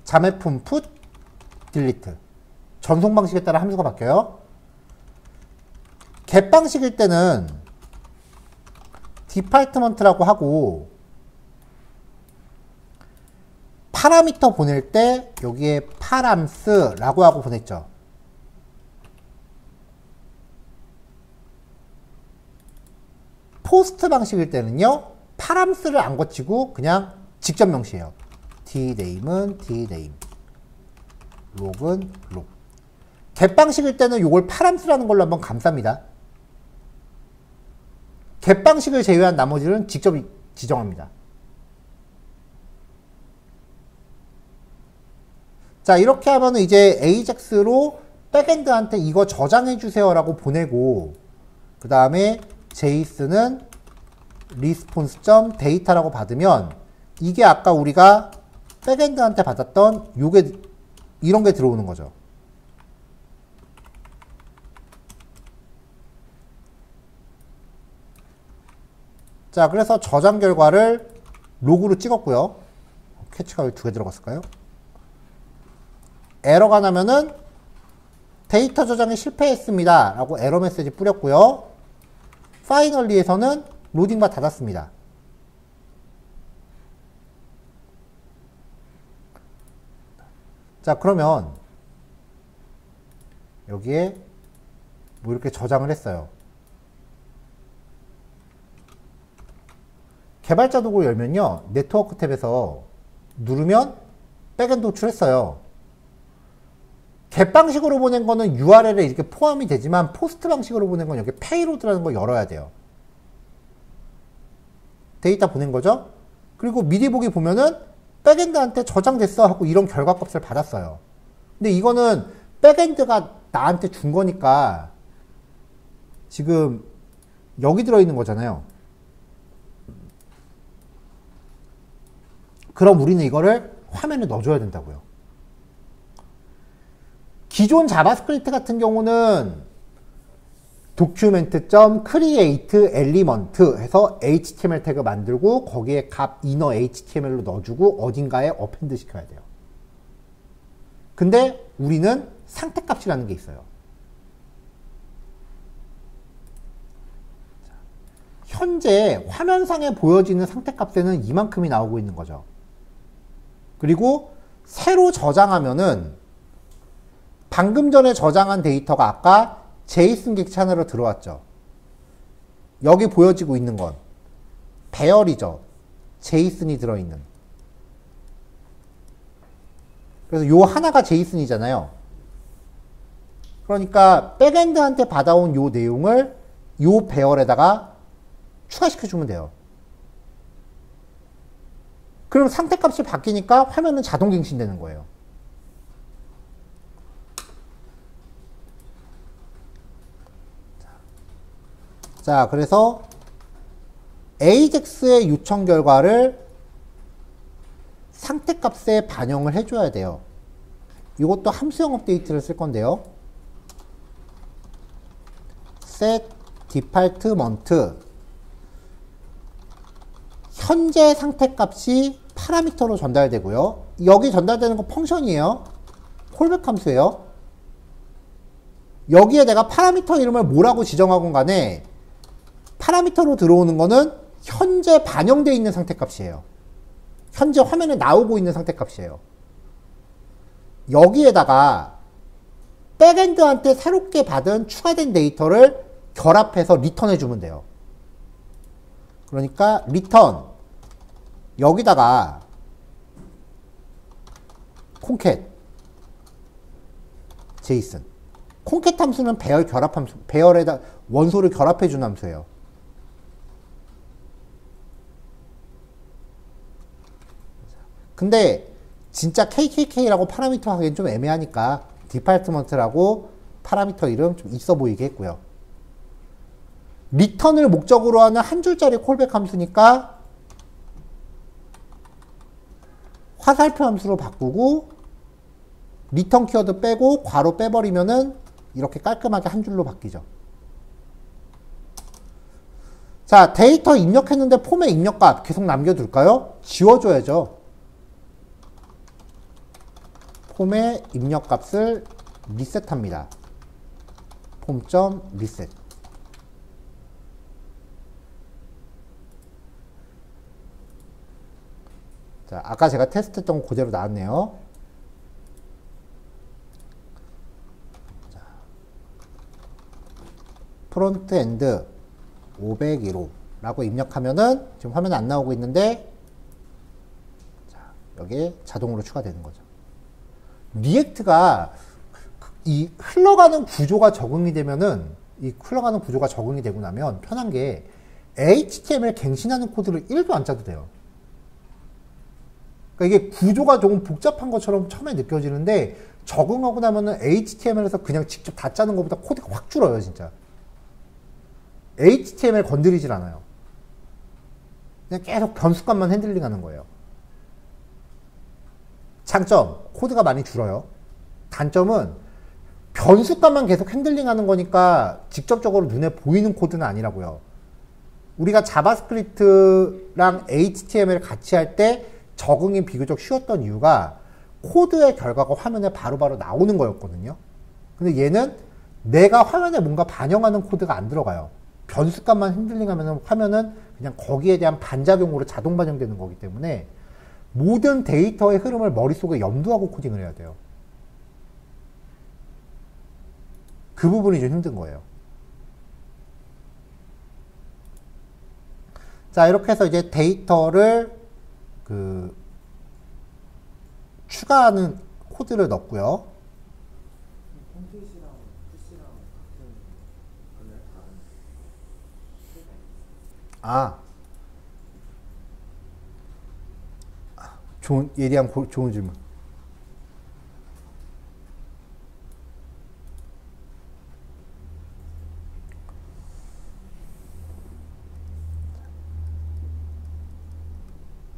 Speaker 1: 자매품 put, delete. 전송 방식에 따라 함수가 바뀌어요. get 방식일 때는 department라고 하고 파라미터 보낼 때 여기에 파람스라고 하고 보냈죠. 포스트 방식일 때는요, 파람스를 안 거치고 그냥 직접 명시해요. dname은 dname, log은 log. get 방식일 때는 이걸 파람스라는 걸로 한번 감쌉니다. get 방식을 제외한 나머지는 직접 지정합니다. 자, 이렇게 하면 이제 AJAX로 백엔드한테 이거 저장해 주세요라고 보내고, 그 다음에 JSON은 response.data라고 받으면 이게 아까 우리가 백엔드한테 받았던 요게 이런 게 들어오는 거죠. 자, 그래서 저장 결과를 로그로 찍었고요. 캐치가 왜 2개 들어갔을까요? 에러가 나면은 데이터 저장이 실패했습니다 라고 에러 메시지 뿌렸고요. 파이널리에서는 로딩바 닫았습니다. 자, 그러면 여기에 뭐 이렇게 저장을 했어요. 개발자 도구 열면요, 네트워크 탭에서 누르면 백엔드 호출했어요. get 방식으로 보낸 거는 URL에 이렇게 포함이 되지만 포스트 방식으로 보낸 건 여기 페이로드라는 거 열어야 돼요. 데이터 보낸 거죠. 그리고 미리 보기 보면은 백엔드한테 저장됐어 하고 이런 결과값을 받았어요. 근데 이거는 백엔드가 나한테 준 거니까 지금 여기 들어있는 거잖아요. 그럼 우리는 이거를 화면에 넣어줘야 된다고요. 기존 자바스크립트 같은 경우는 document.create element 해서 HTML 태그 만들고 거기에 값 inner HTML로 넣어주고 어딘가에 append 시켜야 돼요. 근데 우리는 상태값이라는 게 있어요. 현재 화면상에 보여지는 상태값에는 이만큼이 나오고 있는 거죠. 그리고 새로 저장하면은 방금 전에 저장한 데이터가 아까 JSON 객찬으로 들어왔죠. 여기 보여지고 있는 건 배열이죠. JSON이 들어있는. 그래서 요 하나가 JSON이잖아요. 그러니까 백엔드한테 받아온 요 내용을 요 배열에다가 추가시켜주면 돼요. 그럼 상태값이 바뀌니까 화면은 자동 갱신되는 거예요. 자, 그래서 AJAX의 요청 결과를 상태값에 반영을 해줘야 돼요. 이것도 함수형 업데이트를 쓸 건데요. set department 현재 상태값이 파라미터로 전달되고요. 여기 전달되는 건 펑션이에요. 콜백 함수예요. 여기에 내가 파라미터 이름을 뭐라고 지정하건 간에 파라미터로 들어오는 거는 현재 반영되어 있는 상태값이에요. 현재 화면에 나오고 있는 상태값이에요. 여기에다가 백엔드한테 새롭게 받은 추가된 데이터를 결합해서 리턴해 주면 돼요. 그러니까 리턴 여기다가 콘캣 제이슨 콘캣 함수는 배열 결합 함수, 배열에다 원소를 결합해 주는 함수예요. 근데 진짜 KKK라고 파라미터 하기엔 좀 애매하니까 디파트먼트라고 파라미터 이름 좀 있어 보이게 했고요. 리턴을 목적으로 하는 한 줄짜리 콜백 함수니까 화살표 함수로 바꾸고 리턴 키워드 빼고 괄호 빼버리면은 이렇게 깔끔하게 한 줄로 바뀌죠. 자, 데이터 입력했는데 폼의 입력값 계속 남겨둘까요? 지워줘야죠. 폼의 입력값을 리셋합니다. 폼.리셋. 자, 아까 제가 테스트했던 거 그대로 나왔네요. 자, 프론트 엔드 501호 라고 입력하면은 지금 화면에 안 나오고 있는데, 자, 여기에 자동으로 추가되는 거죠. 리액트가 이 흘러가는 구조가 적응이 되면은, 이 흘러가는 구조가 적응이 되고 나면 편한 게 HTML 갱신하는 코드를 1도 안 짜도 돼요. 그러니까 이게 구조가 조금 복잡한 것처럼 처음에 느껴지는데 적응하고 나면은 HTML에서 그냥 직접 다 짜는 것보다 코드가 확 줄어요, 진짜. HTML 건드리질 않아요. 그냥 계속 변수값만 핸들링 하는 거예요. 장점, 코드가 많이 줄어요. 단점은 변수값만 계속 핸들링 하는 거니까 직접적으로 눈에 보이는 코드는 아니라고요. 우리가 자바스크립트랑 HTML 같이 할 때 적응이 비교적 쉬웠던 이유가 코드의 결과가 화면에 바로바로 나오는 거였거든요. 근데 얘는 내가 화면에 뭔가 반영하는 코드가 안 들어가요. 변수값만 핸들링하면 화면은 그냥 거기에 대한 반작용으로 자동 반영되는 거기 때문에 모든 데이터의 흐름을 머릿속에 염두하고 코딩을 해야 돼요. 그 부분이 좀 힘든 거예요. 자, 이렇게 해서 이제 데이터를 추가하는 코드를 넣었고요.
Speaker 2: 홈페이지랑 푸시랑 같은 거는 다른
Speaker 1: 예리한 좋은 질문.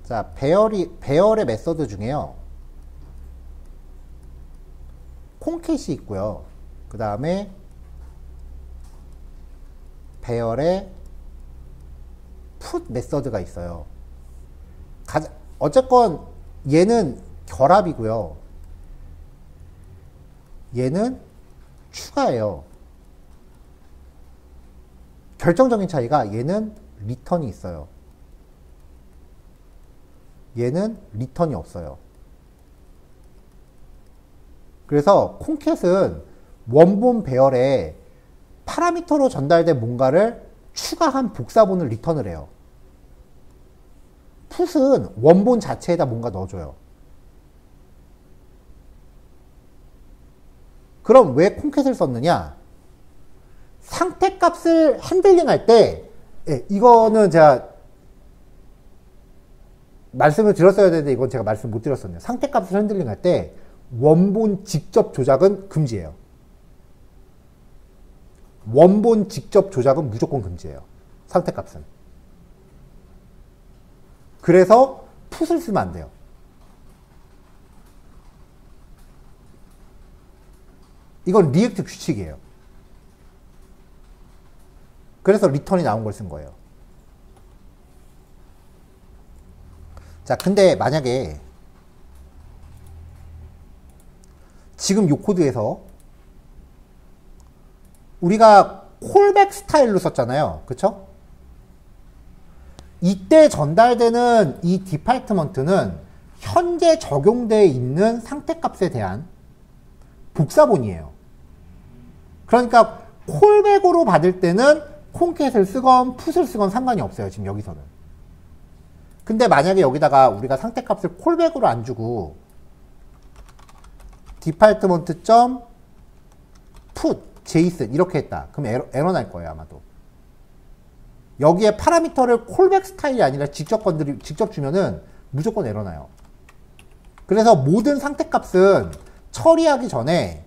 Speaker 1: 자, 배열의 메서드 중에요. 콩캣이 있고요. 그 다음에 배열의 put 메서드가 있어요. 어쨌건 얘는 결합이고요. 얘는 추가예요. 결정적인 차이가 얘는 리턴이 있어요. 얘는 리턴이 없어요. 그래서 콩캣은 원본 배열에 파라미터로 전달된 뭔가를 추가한 복사본을 리턴을 해요. 풋은 원본 자체에다 뭔가 넣어줘요. 그럼 왜 콩캣을 썼느냐? 상태값을 핸들링 할 때, 이거는 제가 말씀을 드렸어야 되는데 이건 제가 말씀 못 드렸었네요. 상태값을 핸들링 할 때 원본 직접 조작은 금지예요. 원본 직접 조작은 무조건 금지예요. 상태값은. 그래서 풋을 쓰면 안 돼요. 이건 리액트 규칙이에요. 그래서 리턴이 나온 걸 쓴 거예요. 자, 근데 만약에 지금 이 코드에서 우리가 콜백 스타일로 썼잖아요. 그쵸? 이때 전달되는 이 디파트먼트는 현재 적용되어 있는 상태값에 대한 복사본이에요. 그러니까 콜백으로 받을 때는 콩캣을 쓰건 풋을 쓰건 상관이 없어요. 지금 여기서는. 근데 만약에 여기다가 우리가 상태값을 콜백으로 안 주고 department.put json 이렇게 했다. 그럼 에러 날 거예요, 아마도. 여기에 파라미터를 콜백 스타일이 아니라 직접 주면은 무조건 에러 나요. 그래서 모든 상태값은 처리하기 전에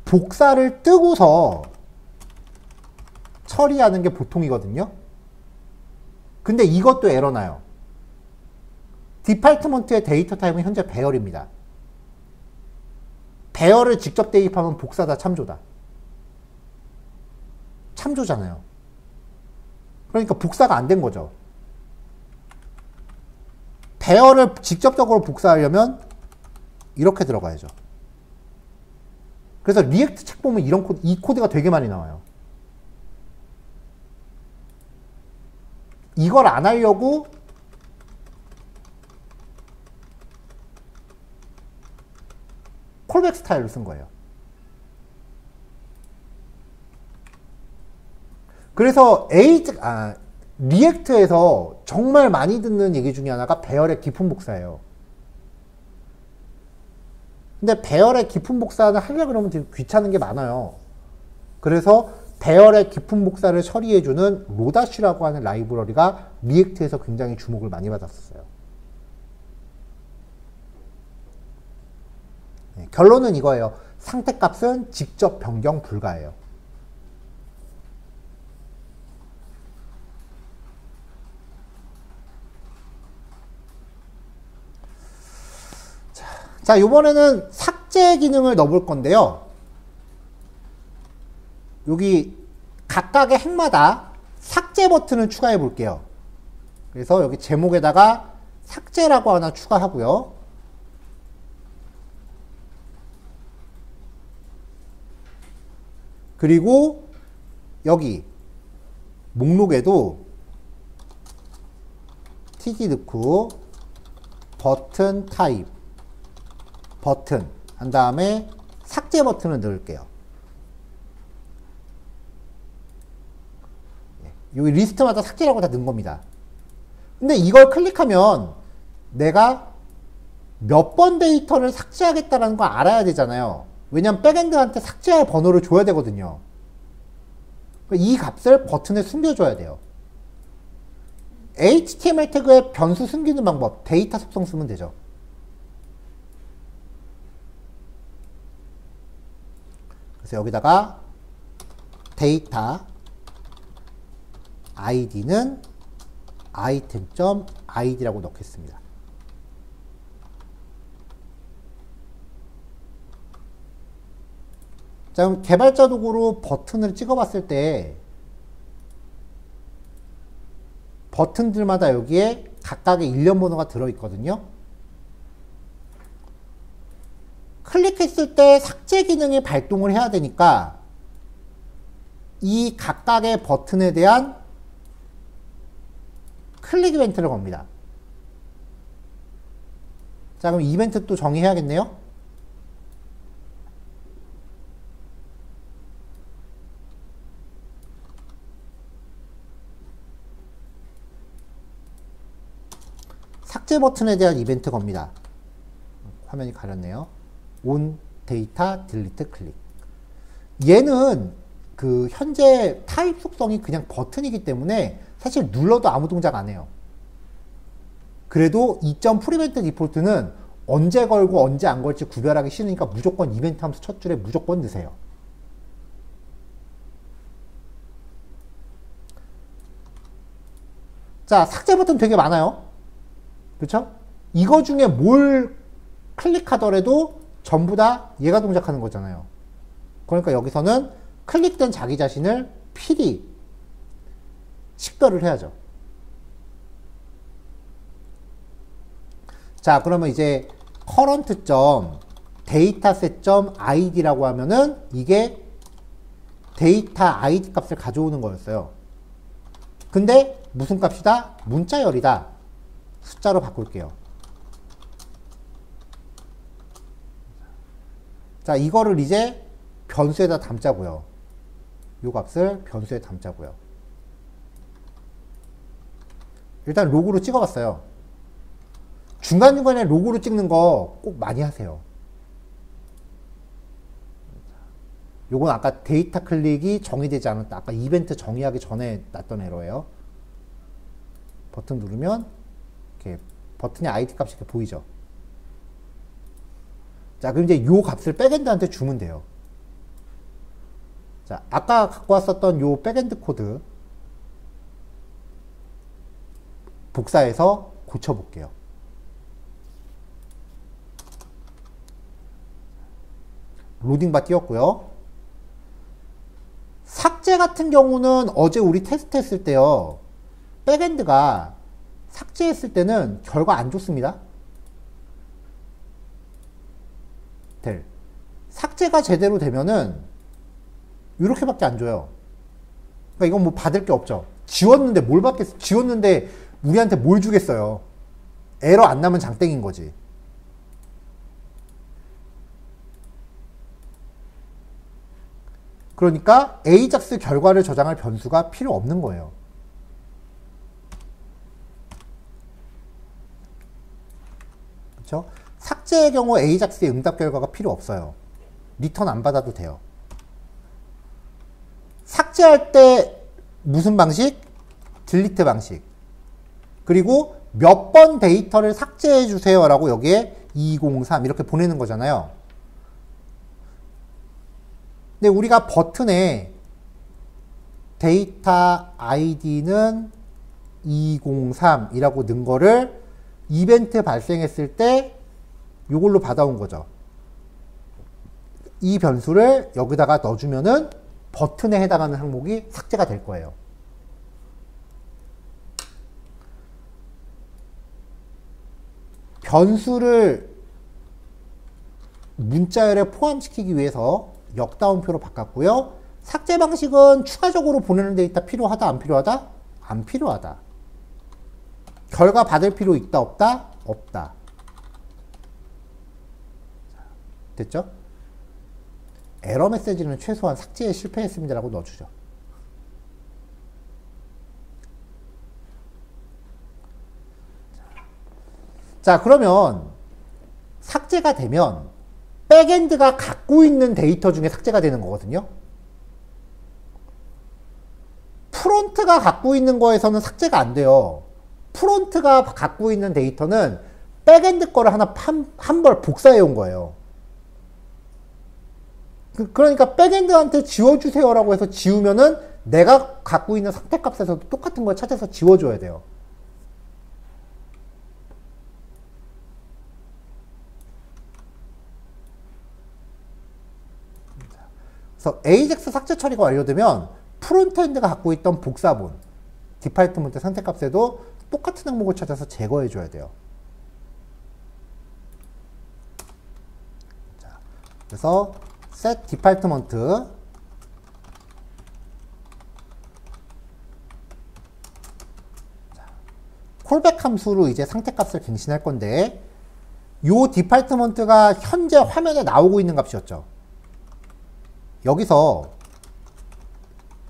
Speaker 1: 복사를 뜨고서 처리하는 게 보통이거든요. 근데 이것도 에러나요. 디파트먼트의 데이터 타입은 현재 배열입니다. 배열을 직접 대입하면 복사다 참조다. 참조잖아요. 그러니까 복사가 안 된 거죠. 배열을 직접적으로 복사하려면 이렇게 들어가야죠. 그래서 리액트 책 보면 이런 코드, 이 코드가 되게 많이 나와요. 이걸 안 하려고 콜백 스타일을 쓴 거예요. 그래서 리액트에서 정말 많이 듣는 얘기 중에 하나가 배열의 깊은 복사예요. 근데 배열의 깊은 복사는 하려고 그러면 되게 귀찮은 게 많아요. 그래서 배열의 깊은 복사를 처리해주는 로다쉬라고 하는 라이브러리가 리액트에서 굉장히 주목을 많이 받았었어요. 네, 결론은 이거예요. 상태값은 직접 변경 불가해요. 자, 이번에는 삭제 기능을 넣어볼 건데요. 여기 각각의 핵마다 삭제 버튼을 추가해 볼게요. 그래서 여기 제목에다가 삭제라고 하나 추가하고요. 그리고 여기 목록에도 td 넣고 버튼 타입 버튼 한 다음에 삭제 버튼을 넣을게요. 여기 리스트마다 삭제라고 다 넣은 겁니다. 근데 이걸 클릭하면 내가 몇 번 데이터를 삭제하겠다는 걸 알아야 되잖아요. 왜냐면 백엔드한테 삭제할 번호를 줘야 되거든요. 이 값을 버튼에 숨겨줘야 돼요. HTML 태그에 변수 숨기는 방법, 데이터 속성 쓰면 되죠. 그래서 여기다가 데이터 id는 item.id라고 넣겠습니다. 자, 그럼 개발자 도구로 버튼을 찍어봤을 때 버튼들마다 여기에 각각의 일련 번호가 들어있거든요. 클릭했을 때 삭제 기능이 발동을 해야 되니까 이 각각의 버튼에 대한 클릭 이벤트를 겁니다. 자, 그럼 이벤트 또 정의해야겠네요. 삭제 버튼에 대한 이벤트 겁니다. 화면이 가렸네요. on 데이터 딜리트 클릭. 얘는 그 현재 타입 속성이 그냥 버튼이기 때문에 사실 눌러도 아무 동작 안 해요. 그래도 2.프리벤트 디폴트는 언제 걸고 언제 안 걸지 구별하기 싫으니까 무조건 이벤트 함수 첫 줄에 무조건 넣으세요. 자, 삭제 버튼 되게 많아요. 그렇죠? 이거 중에 뭘 클릭하더라도 전부 다 얘가 동작하는 거잖아요. 그러니까 여기서는 클릭된 자기 자신을 필히 식별을 해야죠. 자, 그러면 이제 current.dataset.id라고 하면은 이게 데이터 id 값을 가져오는 거였어요. 근데 무슨 값이다? 문자열이다. 숫자로 바꿀게요. 자, 이거를 이제 변수에다 담자고요. 요 값을 변수에 담자고요. 일단 로그로 찍어봤어요. 중간중간에 로그로 찍는 거 꼭 많이 하세요. 요건 아까 데이터 클릭이 정의되지 않았다. 아까 이벤트 정의하기 전에 났던 에러예요. 버튼 누르면 이렇게 버튼의 id 값이 이렇게 보이죠. 자, 그럼 이제 요 값을 백엔드한테 주면 돼요. 자, 아까 갖고 왔었던 요 백엔드 코드 복사해서 고쳐볼게요. 로딩바 띄웠고요. 삭제 같은 경우는 어제 우리 테스트 했을 때요. 백엔드가 삭제했을 때는 결과 안 좋습니다. 삭제가 제대로 되면은 이렇게밖에 안 줘요. 그러니까 이건 뭐 받을 게 없죠. 지웠는데 뭘 받겠어? 지웠는데 우리한테 뭘 주겠어요? 에러 안 나면 장땡인 거지. 그러니까 AJAX 결과를 저장할 변수가 필요 없는 거예요. 그렇죠? 삭제의 경우 AJAX의 응답 결과가 필요 없어요. 리턴 안 받아도 돼요. 삭제할 때 무슨 방식? 딜리트 방식. 그리고 몇 번 데이터를 삭제해 주세요 라고 여기에 203 이렇게 보내는 거잖아요. 근데 우리가 버튼에 데이터 아이디는 203이라고 넣은 거를 이벤트 발생했을 때 이걸로 받아온 거죠. 이 변수를 여기다가 넣어주면은 버튼에 해당하는 항목이 삭제가 될 거예요. 변수를 문자열에 포함시키기 위해서 역다운표로 바꿨고요. 삭제 방식은 추가적으로 보내는 데이터 필요하다, 안 필요하다? 안 필요하다. 결과 받을 필요 있다, 없다? 없다. 됐죠? 에러 메시지는 최소한 삭제에 실패했습니다 라고 넣어주죠. 자, 그러면 삭제가 되면 백엔드가 갖고 있는 데이터 중에 삭제가 되는 거거든요. 프론트가 갖고 있는 거에서는 삭제가 안 돼요. 프론트가 갖고 있는 데이터는 백엔드 거를 하나 한 벌 복사해 온 거예요. 그러니까 백엔드한테 지워주세요라고 해서 지우면은 내가 갖고 있는 상태값에서도 똑같은 걸 찾아서 지워줘야 돼요. 그래서 AJAX 삭제 처리가 완료되면 프론트엔드가 갖고 있던 복사본, 디파트먼트 상태값에도 똑같은 항목을 찾아서 제거해줘야 돼요. 자, 그래서 set 디파트먼트 콜백 함수로 이제 상태값을 갱신할 건데 요 디파트먼트가 현재 화면에 나오고 있는 값이었죠. 여기서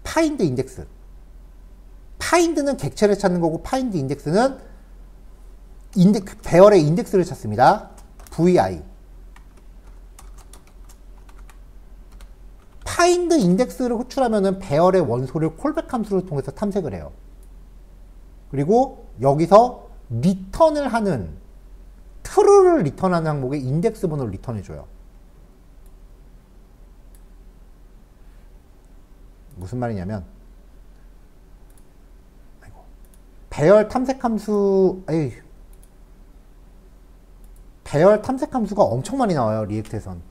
Speaker 1: find 인덱스. find는 객체를 찾는 거고 find 인덱스는 배열의 인덱스를 찾습니다. vi. find 인덱스를 호출하면은 배열의 원소를 콜백 함수를 통해서 탐색을 해요. 그리고 여기서 리턴을 하는 true를 리턴하는 항목에 인덱스 번호를 리턴해줘요. 무슨 말이냐면 배열 탐색 함수 배열 탐색 함수가 엄청 많이 나와요. 리액트에선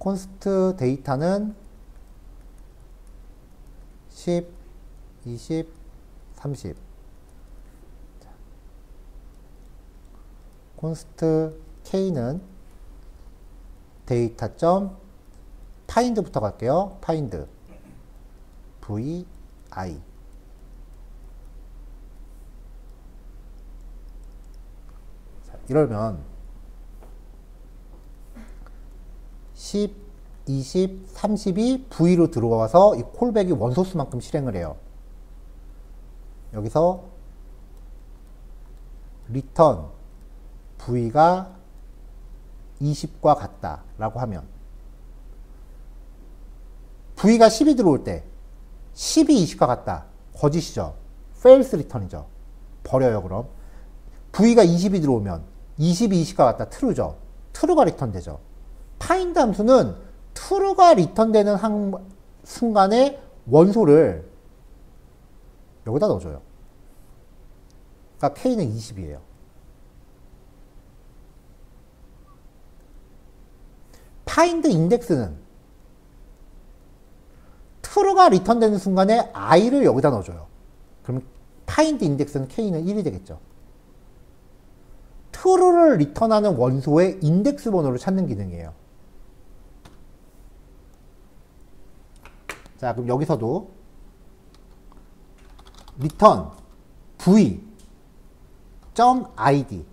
Speaker 1: const 데이터는 10, 20, 30 const k는 데이터 find부터 갈게요. find vi 자, 이러면 10, 20, 30이 v로 들어와서 이 콜백이 원소수만큼 실행을 해요. 여기서 return v가 20과 같다 라고 하면 v가 10이 들어올 때 10이 20과 같다. 거짓이죠. false return이죠. 버려요. 그럼 v가 20이 들어오면 20이 20과 같다. true죠. true가 리턴 되죠. find 함수는 true가 리턴되는 순간에 원소를 여기다 넣어줘요. 그러니까 k는 20이에요. find index는 true가 리턴되는 순간에 i를 여기다 넣어줘요. 그럼 find index는 k는 1이 되겠죠. true를 리턴하는 원소의 인덱스 번호를 찾는 기능이에요. 자, 그럼 여기서도 return v .id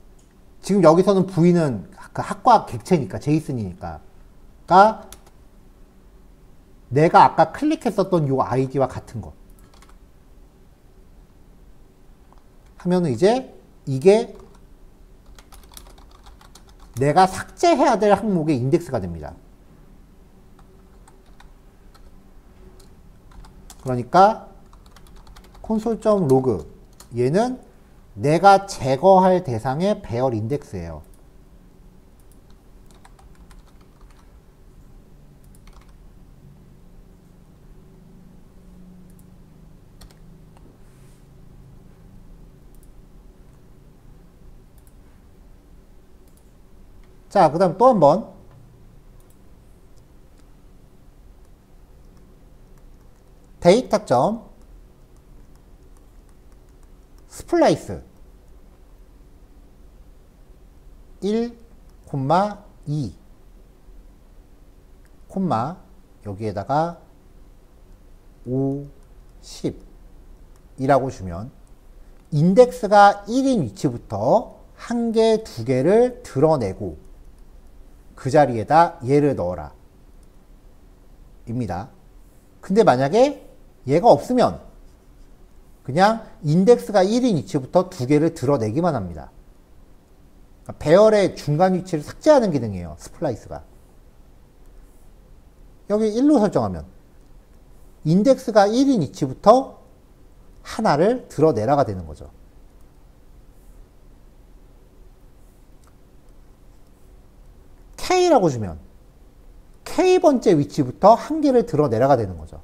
Speaker 1: 지금 여기서는 v는 그 학과 객체니까 제이슨이니까 내가 아까 클릭했었던 요 아이디와 같은 거 하면은 이제 이게 내가 삭제해야 될 항목의 인덱스가 됩니다. 그러니까 console.log 얘는 내가 제거할 대상의 배열 인덱스예요. 자, 그 다음 또 한 번. 데이터 스플라이스 1, 2, 여기에다가 5, 10 이라고 주면 인덱스가 1인 위치부터 한 개, 두 개를 드러내고 그 자리에다 얘를 넣어라 입니다. 근데 만약에 얘가 없으면 그냥 인덱스가 1인 위치부터 두 개를 드러내기만 합니다. 그러니까 배열의 중간 위치를 삭제하는 기능이에요. 스플라이스가. 여기 1로 설정하면 인덱스가 1인 위치부터 하나를 드러내라가 되는 거죠. K라고 주면 K번째 위치부터 한 개를 드러내라가 되는 거죠.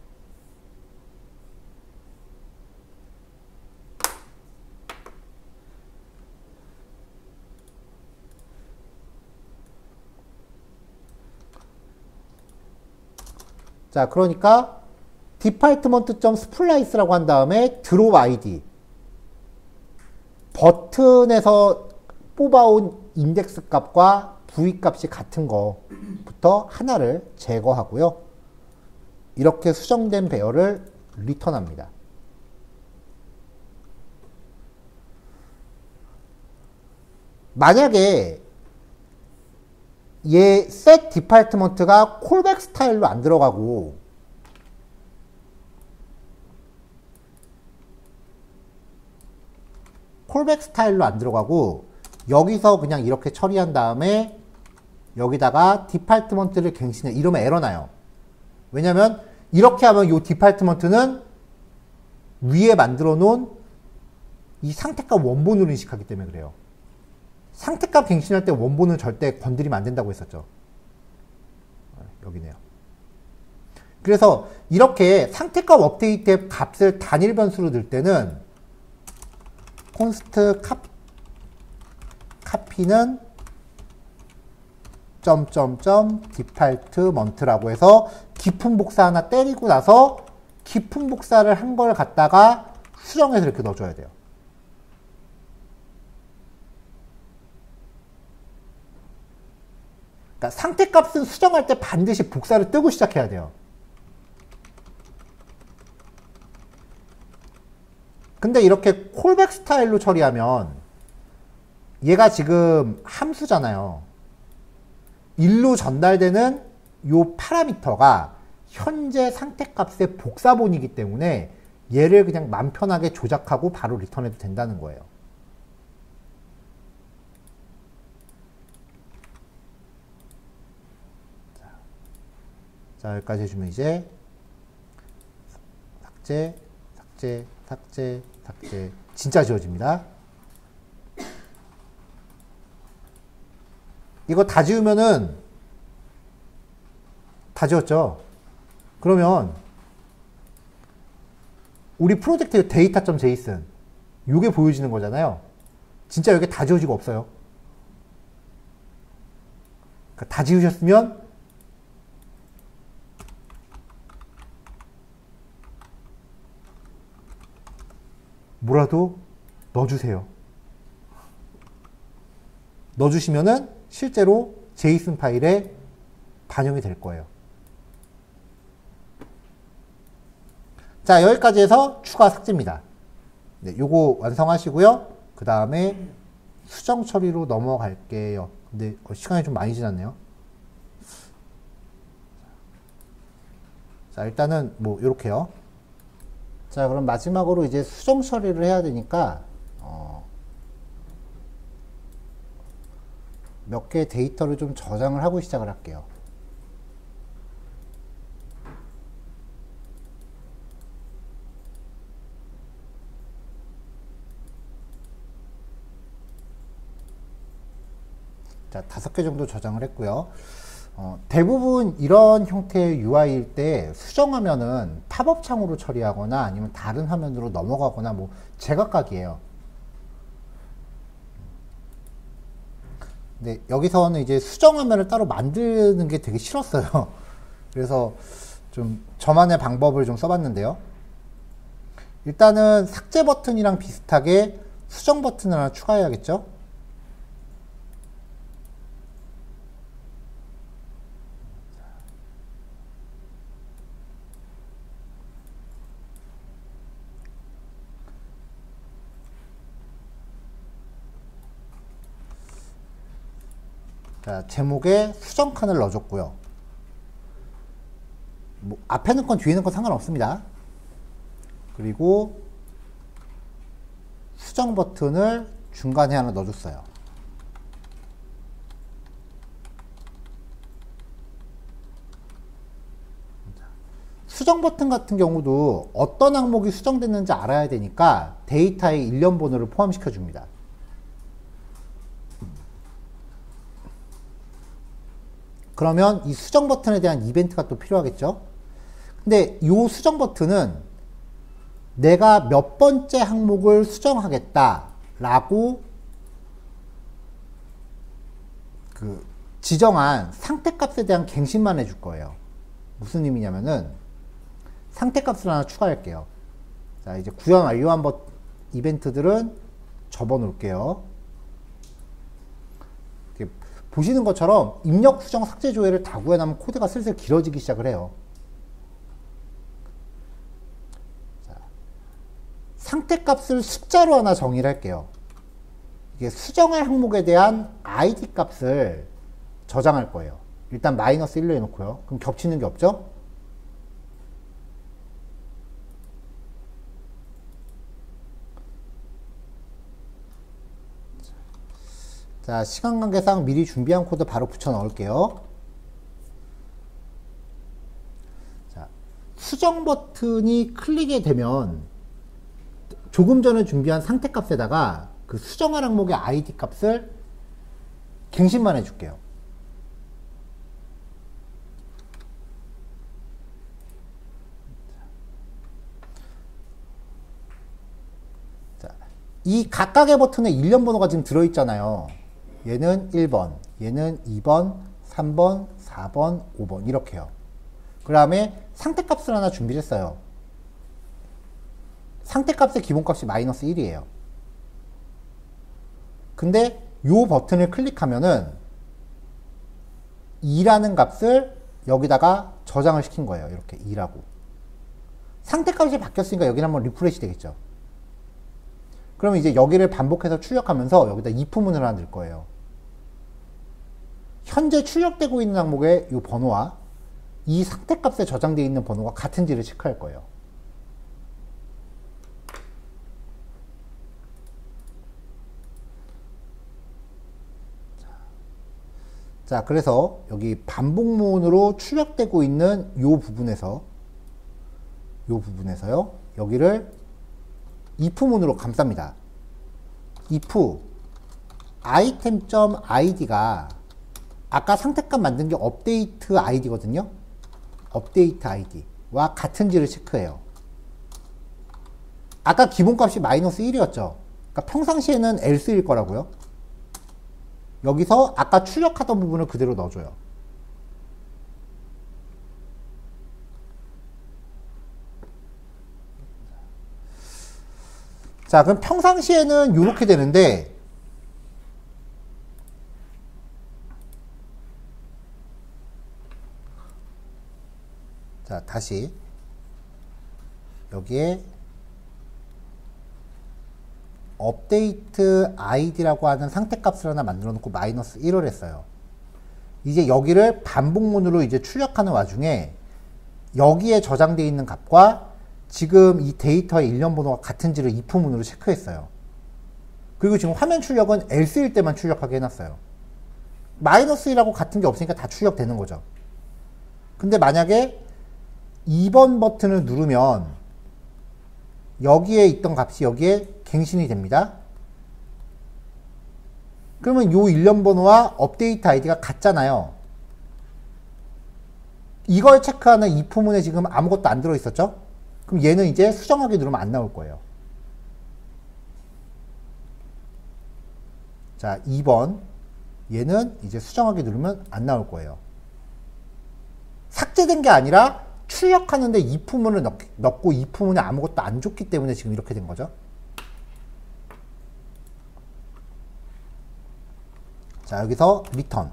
Speaker 1: 자, 그러니까 department.splice라고 한 다음에 drop id 버튼에서 뽑아온 인덱스 값과 v 값이 같은 거부터 하나를 제거하고요. 이렇게 수정된 배열을 리턴합니다. 만약에 얘 set department가 콜백 스타일로 안 들어가고 여기서 그냥 이렇게 처리한 다음에 여기다가 디파트먼트를 갱신해 이러면 에러 나요. 왜냐면 이렇게 하면 이 디파트먼트는 위에 만들어 놓은 이 상태값 원본으로 인식하기 때문에 그래요. 상태값 갱신할 때 원본은 절대 건드리면 안 된다고 했었죠. 여기네요. 그래서 이렇게 상태값 업데이트 값을 단일 변수로 넣을 때는 const copy는 department라고 해서 깊은 복사 하나 때리고 나서 깊은 복사를 한 걸 갖다가 수정해서 이렇게 넣어줘야 돼요. 그러니까 상태값은 수정할 때 반드시 복사를 뜨고 시작해야 돼요. 근데 이렇게 콜백 스타일로 처리하면 얘가 지금 함수잖아요. 일로 전달되는 요 파라미터가 현재 상태값의 복사본이기 때문에 얘를 그냥 맘 편하게 조작하고 바로 리턴해도 된다는 거예요. 자, 여기까지 해주면 이제 삭제 진짜 지워집니다. 이거 다 지우면은 다 지웠죠? 그러면 우리 프로젝트 data.json 요게 보여지는 거잖아요. 진짜 여기 다 지워지고 없어요. 그러니까 다 지우셨으면 뭐라도 넣어주세요. 넣어주시면은 실제로 JSON 파일에 반영이 될 거예요. 자, 여기까지 해서 추가 삭제입니다. 네, 요거 완성하시고요. 그 다음에 수정 처리로 넘어갈게요. 근데 시간이 좀 많이 지났네요. 자, 일단은 뭐 요렇게요. 자, 그럼 마지막으로 이제 수정 처리를 해야 되니까 몇 개의 데이터를 좀 저장을 하고 시작을 할게요. 자, 5개 정도 저장을 했고요. 대부분 이런 형태의 UI일 때 수정하면은 팝업 창으로 처리하거나 아니면 다른 화면으로 넘어가거나 뭐 제각각이에요. 근데 여기서는 이제 수정 화면을 따로 만드는 게 되게 싫었어요. 그래서 좀 저만의 방법을 좀 써봤는데요. 일단은 삭제 버튼이랑 비슷하게 수정 버튼을 하나 추가해야겠죠. 자, 제목에 수정 칸을 넣어줬고요. 뭐 앞에 넣건 뒤에 넣건 상관없습니다. 그리고 수정 버튼을 중간에 하나 넣어줬어요. 수정 버튼 같은 경우도 어떤 항목이 수정됐는지 알아야 되니까 데이터의 일련 번호를 포함시켜 줍니다. 그러면 이 수정 버튼에 대한 이벤트가 또 필요하겠죠. 근데 이 수정 버튼은 내가 몇 번째 항목을 수정하겠다 라고 그 지정한 상태값에 대한 갱신만 해줄 거예요. 무슨 의미냐면은 상태값을 하나 추가할게요. 자, 이제 구현 완료한 이벤트들은 접어 놓을게요. 보시는 것처럼 입력, 수정, 삭제, 조회를 다 구해나면 코드가 슬슬 길어지기 시작을 해요. 자, 상태값을 숫자로 하나 정의를 할게요. 이게 수정할 항목에 대한 id 값을 저장할 거예요. 일단 -1로 해놓고요. 그럼 겹치는 게 없죠? 자, 시간 관계상 미리 준비한 코드 바로 붙여 넣을게요. 자, 수정 버튼이 클릭이 되면 조금 전에 준비한 상태 값에다가 그 수정할 항목의 id 값을 갱신만 해줄게요. 자, 이 각각의 버튼에 일련 번호가 지금 들어있잖아요. 얘는 1번, 얘는 2번, 3번, 4번, 5번 이렇게요. 그 다음에 상태값을 하나 준비를 했어요. 상태값의 기본값이 -1이에요. 근데 이 버튼을 클릭하면은 2라는 값을 여기다가 저장을 시킨 거예요. 이렇게 2라고. 상태값이 바뀌었으니까 여기는 한번 리프레시 되겠죠. 그러면 이제 여기를 반복해서 출력하면서 여기다 if문을 하나 넣을 거예요. 현재 출력되고 있는 항목의 이 번호와 이 상태값에 저장되어 있는 번호가 같은지를 체크할 거예요. 자, 그래서 여기 반복문으로 출력되고 있는 이 부분에서요, 여기를 if문으로 감쌉니다. if item.id가 아까 상태값 만든 게 업데이트 id거든요. 업데이트 아이디와 같은지를 체크해요. 아까 기본값이 마이너스 1이었죠. 그러니까 평상시에는 else일 거라고요. 여기서 아까 출력하던 부분을 그대로 넣어줘요. 자, 그럼 평상시에는 이렇게 되는데, 자, 다시 여기에 업데이트 아이디라고 하는 상태값을 하나 만들어 놓고 마이너스 1을 했어요. 이제 여기를 반복문으로 이제 출력하는 와중에 여기에 저장되어 있는 값과 지금 이 데이터의 일련 번호가 같은지를 if문으로 체크했어요. 그리고 지금 화면 출력은 else일 때만 출력하게 해놨어요. 마이너스 1하고 같은 게 없으니까 다 출력되는 거죠. 근데 만약에 2번 버튼을 누르면 여기에 있던 값이 여기에 갱신이 됩니다. 그러면 요 일련 번호와 업데이트 아이디가 같잖아요. 이걸 체크하는 if문에 지금 아무것도 안 들어있었죠? 그럼 얘는 이제 수정하기 누르면 안 나올 거예요. 자, 2번. 얘는 이제 수정하기 누르면 안 나올 거예요. 삭제된 게 아니라 출력하는데 if문을 넣고 if문에 아무것도 안 줬기 때문에 지금 이렇게 된 거죠. 자, 여기서 리턴.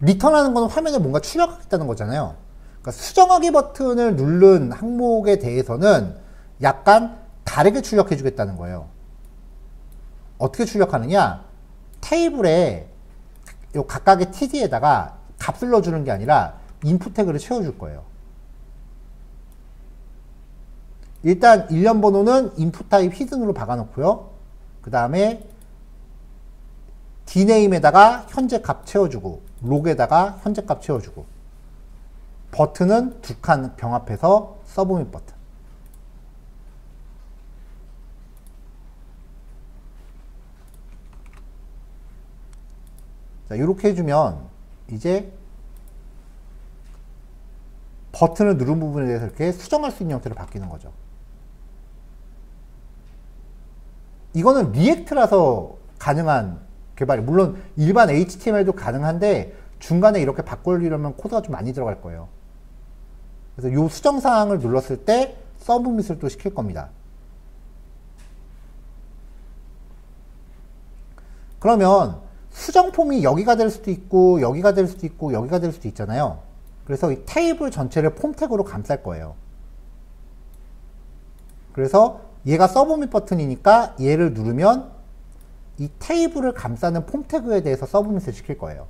Speaker 1: 리턴하는 거는 화면에 뭔가 출력하겠다는 거잖아요. 그러니까 수정하기 버튼을 누른 항목에 대해서는 약간 다르게 출력해 주겠다는 거예요. 어떻게 출력하느냐? 테이블에 요 각각의 td에다가 값을 넣어주는 게 아니라 인풋 태그를 채워줄 거예요. 일단 일련 번호는 인풋 타입 히든으로 박아놓고요. 그 다음에 dname에다가 현재 값 채워주고 log에다가 현재 값 채워주고 버튼은 두 칸 병합해서 서브밋 버튼. 자, 이렇게 해주면 이제 버튼을 누른 부분에 대해서 이렇게 수정할 수 있는 형태로 바뀌는 거죠. 이거는 리액트라서 가능한 개발이, 물론 일반 HTML도 가능한데 중간에 이렇게 바꾸려면 코드가 좀 많이 들어갈 거예요. 그래서 이 수정 사항을 눌렀을 때 서브밋을 또 시킬 겁니다. 그러면 수정 폼이 여기가 될 수도 있고 여기가 될 수도 있고 여기가 될 수도 있잖아요. 그래서 이 테이블 전체를 폼 태그로 감쌀 거예요. 그래서 얘가 서브밋 버튼이니까 얘를 누르면 이 테이블을 감싸는 폼 태그에 대해서 서브밋을 시킬 거예요.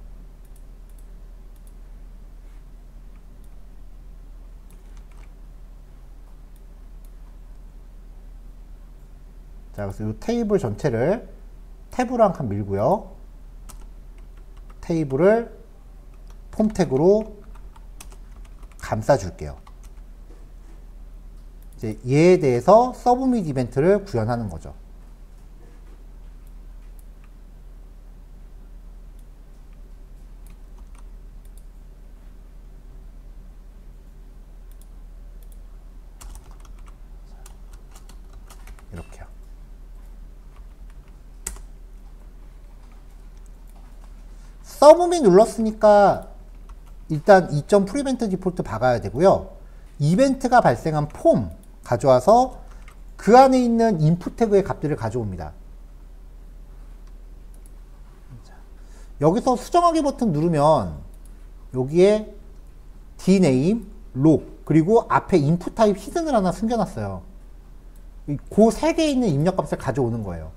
Speaker 1: 자, 그래서 이 테이블 전체를 탭으로 한 칸 밀고요. 테이블을 폼 태그로 감싸 줄게요. 이제 얘에 대해서 서브밋 이벤트를 구현하는 거죠. 이렇게요. 서브밋 눌렀으니까 일단 2.프리벤트 디폴트 박아야 되고요. 이벤트가 발생한 폼 가져와서 그 안에 있는 인풋 태그의 값들을 가져옵니다. 여기서 수정하기 버튼 누르면 여기에 dname, log, 그리고 앞에 인풋 타입 히든을 하나 숨겨놨어요. 그 세 개에 있는 입력값을 가져오는 거예요.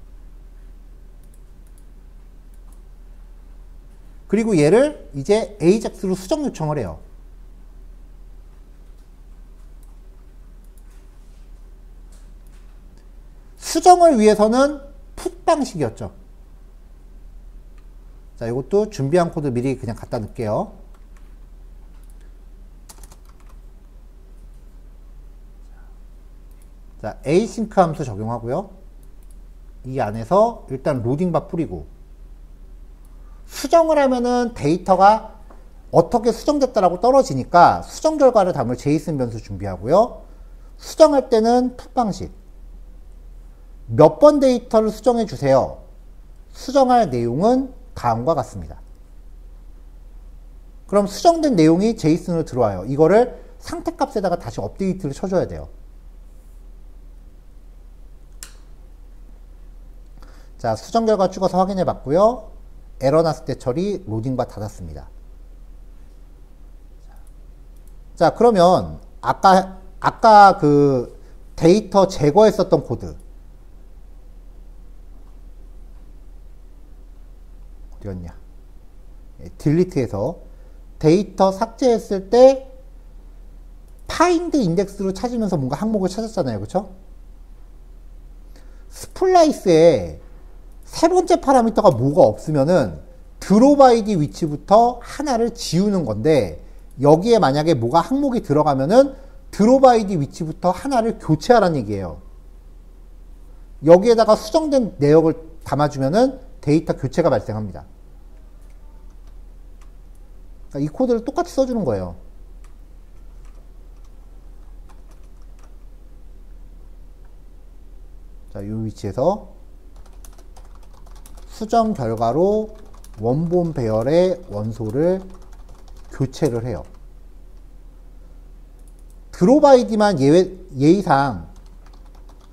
Speaker 1: 그리고 얘를 이제 AJAX로 수정 요청을 해요. 수정을 위해서는 풋 방식이었죠. 자, 이것도 준비한 코드 미리 그냥 갖다 넣을게요. 자, async 함수 적용하고요. 이 안에서 일단 로딩 바 뿌리고, 수정을 하면은 데이터가 어떻게 수정됐다라고 떨어지니까 수정 결과를 담을 제이슨 변수 준비하고요. 수정할 때는 풋 방식. 몇 번 데이터를 수정해 주세요. 수정할 내용은 다음과 같습니다. 그럼 수정된 내용이 제이슨으로 들어와요. 이거를 상태값에다가 다시 업데이트를 쳐줘야 돼요. 자, 수정 결과 찍어서 확인해 봤고요. 에러 났을 때 처리 로딩바 닫았습니다. 자, 그러면 아까 그 데이터 제거했었던 코드 어디였냐? 딜리트해서 데이터 삭제했을 때 파인드 인덱스로 찾으면서 뭔가 항목을 찾았잖아요. 그쵸? 스플라이스에 세 번째 파라미터가 뭐가 없으면은 드롭 아이디 위치부터 하나를 지우는 건데, 여기에 만약에 뭐가 항목이 들어가면은 드롭 아이디 위치부터 하나를 교체하라는 얘기예요. 여기에다가 수정된 내역을 담아주면은 데이터 교체가 발생합니다. 그러니까 이 코드를 똑같이 써주는 거예요. 자, 이 위치에서 수정 결과로 원본 배열의 원소를 교체를 해요. 드롭 아이디만 예의상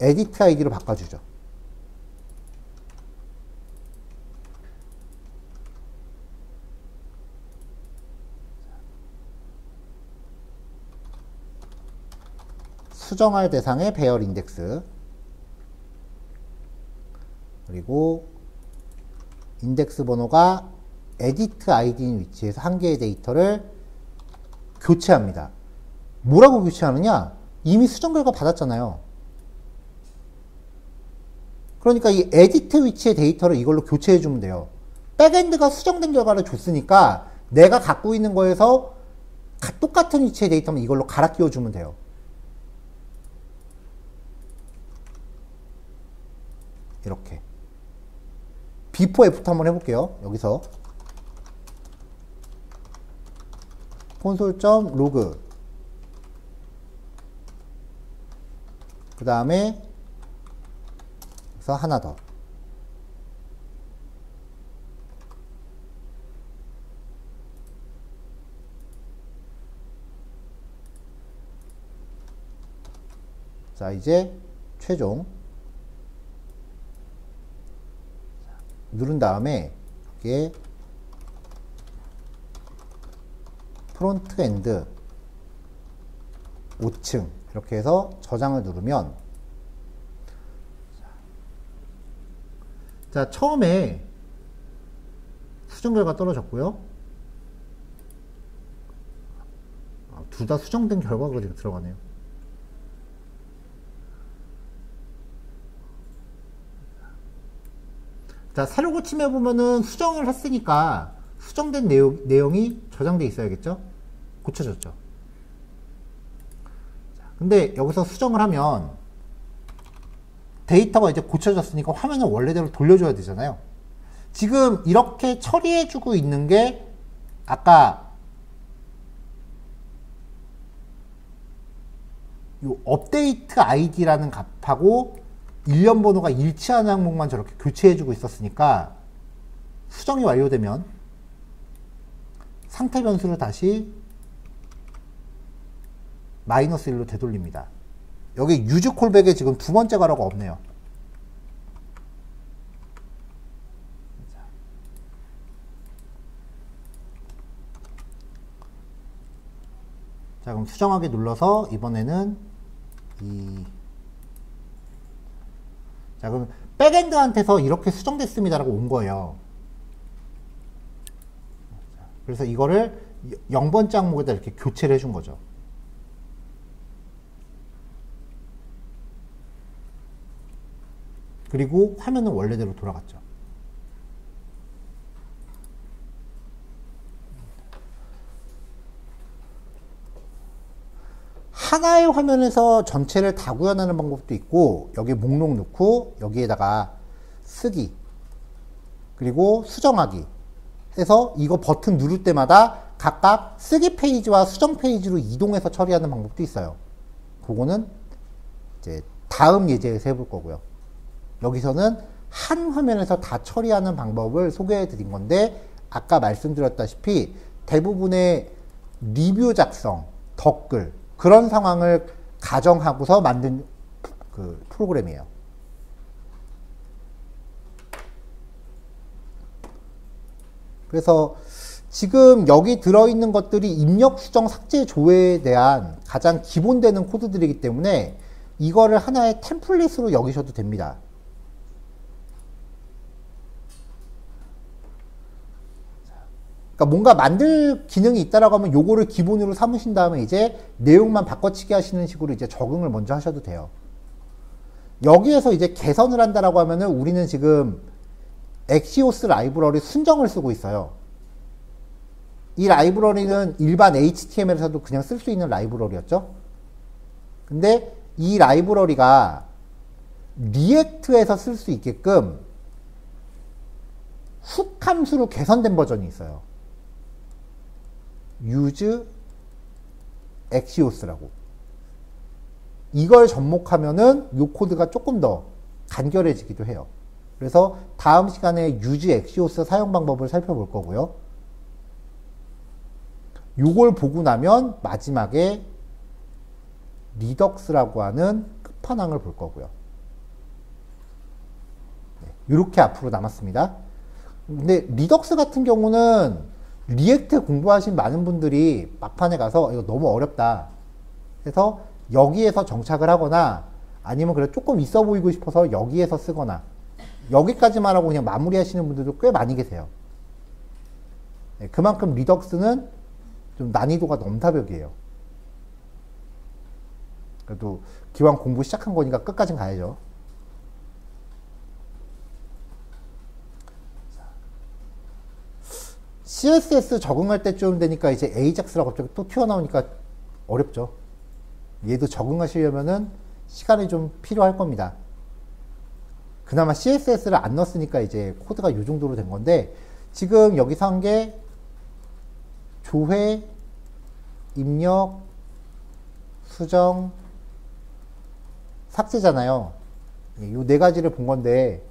Speaker 1: 에디트 아이디로 바꿔주죠. 수정할 대상의 배열 인덱스, 그리고 인덱스 번호가 에디트 아이디인 위치에서 한 개의 데이터를 교체합니다. 뭐라고 교체하느냐? 이미 수정 결과 받았잖아요. 그러니까 이 에디트 위치의 데이터를 이걸로 교체해 주면 돼요. 백엔드가 수정된 결과를 줬으니까 내가 갖고 있는 거에서 똑같은 위치의 데이터면 이걸로 갈아 끼워 주면 돼요. 이렇게 before after 한번 해볼게요. 여기서 console.log 그 다음에 여기서 하나 더 자, 이제 최종 누른 다음에 여기에 프론트 엔드 5층 이렇게 해서 저장을 누르면, 자, 처음에 수정 결과 떨어졌고요. 둘 다 수정된 결과가 들어가네요. 자, 새로 고침해 보면은 수정을 했으니까 수정된 내용이 저장돼 있어야겠죠? 고쳐졌죠? 자, 근데 여기서 수정을 하면 데이터가 이제 고쳐졌으니까 화면을 원래대로 돌려줘야 되잖아요. 지금 이렇게 처리해주고 있는 게 아까 요 업데이트 아이디라는 값하고 일련 번호가 일치하는 항목만 저렇게 교체해주고 있었으니까 수정이 완료되면 상태 변수를 다시 -1로 되돌립니다. 여기 유즈 콜백에 지금 두 번째 가로가 없네요. 자, 그럼 수정하기 눌러서 이번에는 자, 그럼 백엔드한테서 이렇게 수정됐습니다라고 온 거예요. 그래서 이거를 0번째 항목에다 이렇게 교체를 해준 거죠. 그리고 화면은 원래대로 돌아갔죠. 하나의 화면에서 전체를 다 구현하는 방법도 있고, 여기 목록 넣고 여기에다가 쓰기 그리고 수정하기 해서 이거 버튼 누를 때마다 각각 쓰기 페이지와 수정 페이지로 이동해서 처리하는 방법도 있어요. 그거는 이제 다음 예제에서 해볼 거고요. 여기서는 한 화면에서 다 처리하는 방법을 소개해 드린 건데, 아까 말씀드렸다시피 대부분의 리뷰 작성, 댓글, 그런 상황을 가정하고서 만든 그 프로그램이에요. 그래서 지금 여기 들어있는 것들이 입력, 수정, 삭제, 조회에 대한 가장 기본되는 코드들이기 때문에 이거를 하나의 템플릿으로 여기셔도 됩니다. 그러니까 뭔가 만들 기능이 있다라고 하면 요거를 기본으로 삼으신 다음에 이제 내용만 바꿔치기 하시는 식으로 이제 적응을 먼저 하셔도 돼요. 여기에서 이제 개선을 한다라고 하면은 우리는 지금 엑시오스 라이브러리 순정을 쓰고 있어요. 이 라이브러리는 일반 HTML에서도 그냥 쓸 수 있는 라이브러리였죠. 근데 이 라이브러리가 리액트에서 쓸 수 있게끔 훅 함수로 개선된 버전이 있어요. use axios라고. 이걸 접목하면은 이 코드가 조금 더 간결해지기도 해요. 그래서 다음 시간에 use axios 사용 방법을 살펴볼 거고요. 이걸 보고 나면 마지막에 리덕스라고 하는 끝판왕을 볼 거고요. 이렇게 앞으로 남았습니다. 근데 리덕스 같은 경우는 리액트 공부하신 많은 분들이 막판에 가서 이거 너무 어렵다 해서 여기에서 정착을 하거나, 아니면 그래 조금 있어 보이고 싶어서 여기에서 쓰거나, 여기까지만 하고 그냥 마무리 하시는 분들도 꽤 많이 계세요. 그만큼 리덕스는 좀 난이도가 넘사벽이에요. 그래도 기왕 공부 시작한 거니까 끝까지 가야죠. CSS 적응할 때쯤 되니까 이제 AJAX라고 갑자기 또 튀어나오니까 어렵죠. 얘도 적응하시려면은 시간이 좀 필요할 겁니다. 그나마 CSS를 안 넣었으니까 이제 코드가 이 정도로 된 건데, 지금 여기서 한 게 조회, 입력, 수정, 삭제잖아요. 이 네 가지를 본 건데,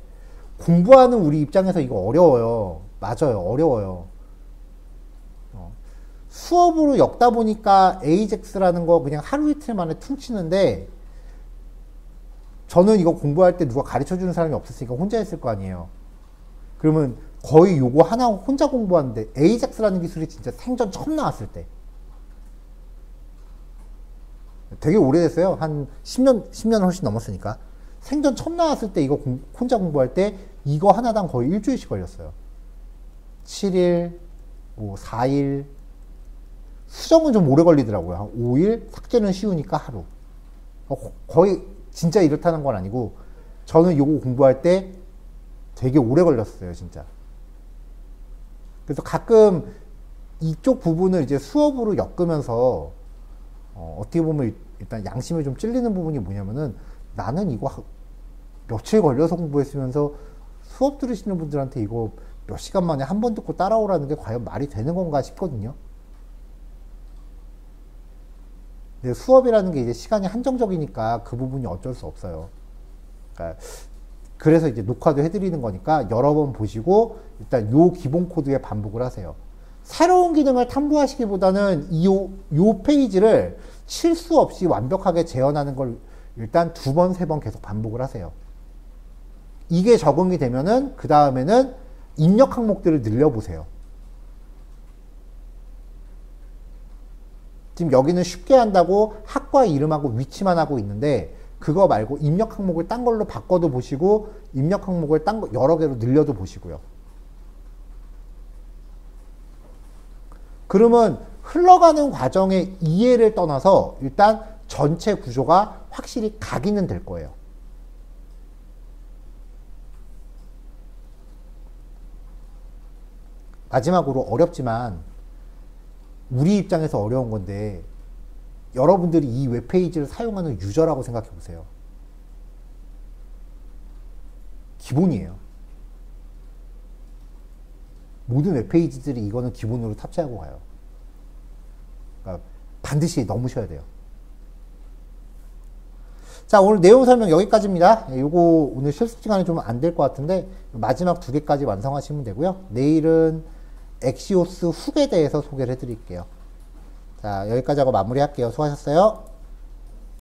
Speaker 1: 공부하는 우리 입장에서 이거 어려워요. 맞아요. 어려워요. 수업으로 엮다 보니까 AJAX라는 거 그냥 하루 이틀 만에 퉁치는데, 저는 이거 공부할 때 누가 가르쳐 주는 사람이 없었으니까 혼자 했을 거 아니에요. 그러면 거의 요거 하나 혼자 공부하는데, AJAX라는 기술이 진짜 생전 처음 나왔을 때 되게 오래됐어요. 한 10년 훨씬 넘었으니까. 생전 처음 나왔을 때 이거 혼자 공부할 때 이거 하나당 거의 일주일씩 걸렸어요. 7일, 뭐 4일. 수정은 좀 오래 걸리더라고요. 한 5일, 삭제는 쉬우니까 하루. 거의 진짜 이렇다는 건 아니고, 저는 이거 공부할 때 되게 오래 걸렸어요, 진짜. 그래서 가끔 이쪽 부분을 이제 수업으로 엮으면서, 어떻게 보면 일단 양심에 좀 찔리는 부분이 뭐냐면은, 나는 이거 며칠 걸려서 공부했으면서 수업 들으시는 분들한테 이거 몇 시간 만에 한 번 듣고 따라오라는 게 과연 말이 되는 건가 싶거든요. 근데 수업이라는 게 이제 시간이 한정적이니까 그 부분이 어쩔 수 없어요. 그러니까 그래서 이제 녹화도 해드리는 거니까 여러 번 보시고 일단 요 기본 코드에 반복을 하세요. 새로운 기능을 탐구하시기보다는 요 페이지를 실수 없이 완벽하게 재현하는 걸 일단 2번, 3번 계속 반복을 하세요. 이게 적응이 되면은 그 다음에는 입력 항목들을 늘려보세요. 지금 여기는 쉽게 한다고 학과 이름하고 위치만 하고 있는데, 그거 말고 입력 항목을 딴 걸로 바꿔도 보시고, 입력 항목을 딴 거 여러 개로 늘려도 보시고요. 그러면 흘러가는 과정의 이해를 떠나서 일단 전체 구조가 확실히 각인은 될 거예요. 마지막으로 어렵지만 우리 입장에서 어려운 건데, 여러분들이 이 웹페이지를 사용하는 유저라고 생각해 보세요. 기본이에요. 모든 웹페이지들이 이거는 기본으로 탑재하고 가요. 그러니까 반드시 넣으셔야 돼요. 자, 오늘 내용 설명 여기까지입니다. 요거 오늘 실습 시간이 좀 안 될 것 같은데 마지막 2개까지 완성하시면 되고요. 내일은 엑시오스 훅에 대해서 소개를 해드릴게요. 자, 여기까지 하고 마무리할게요. 수고하셨어요.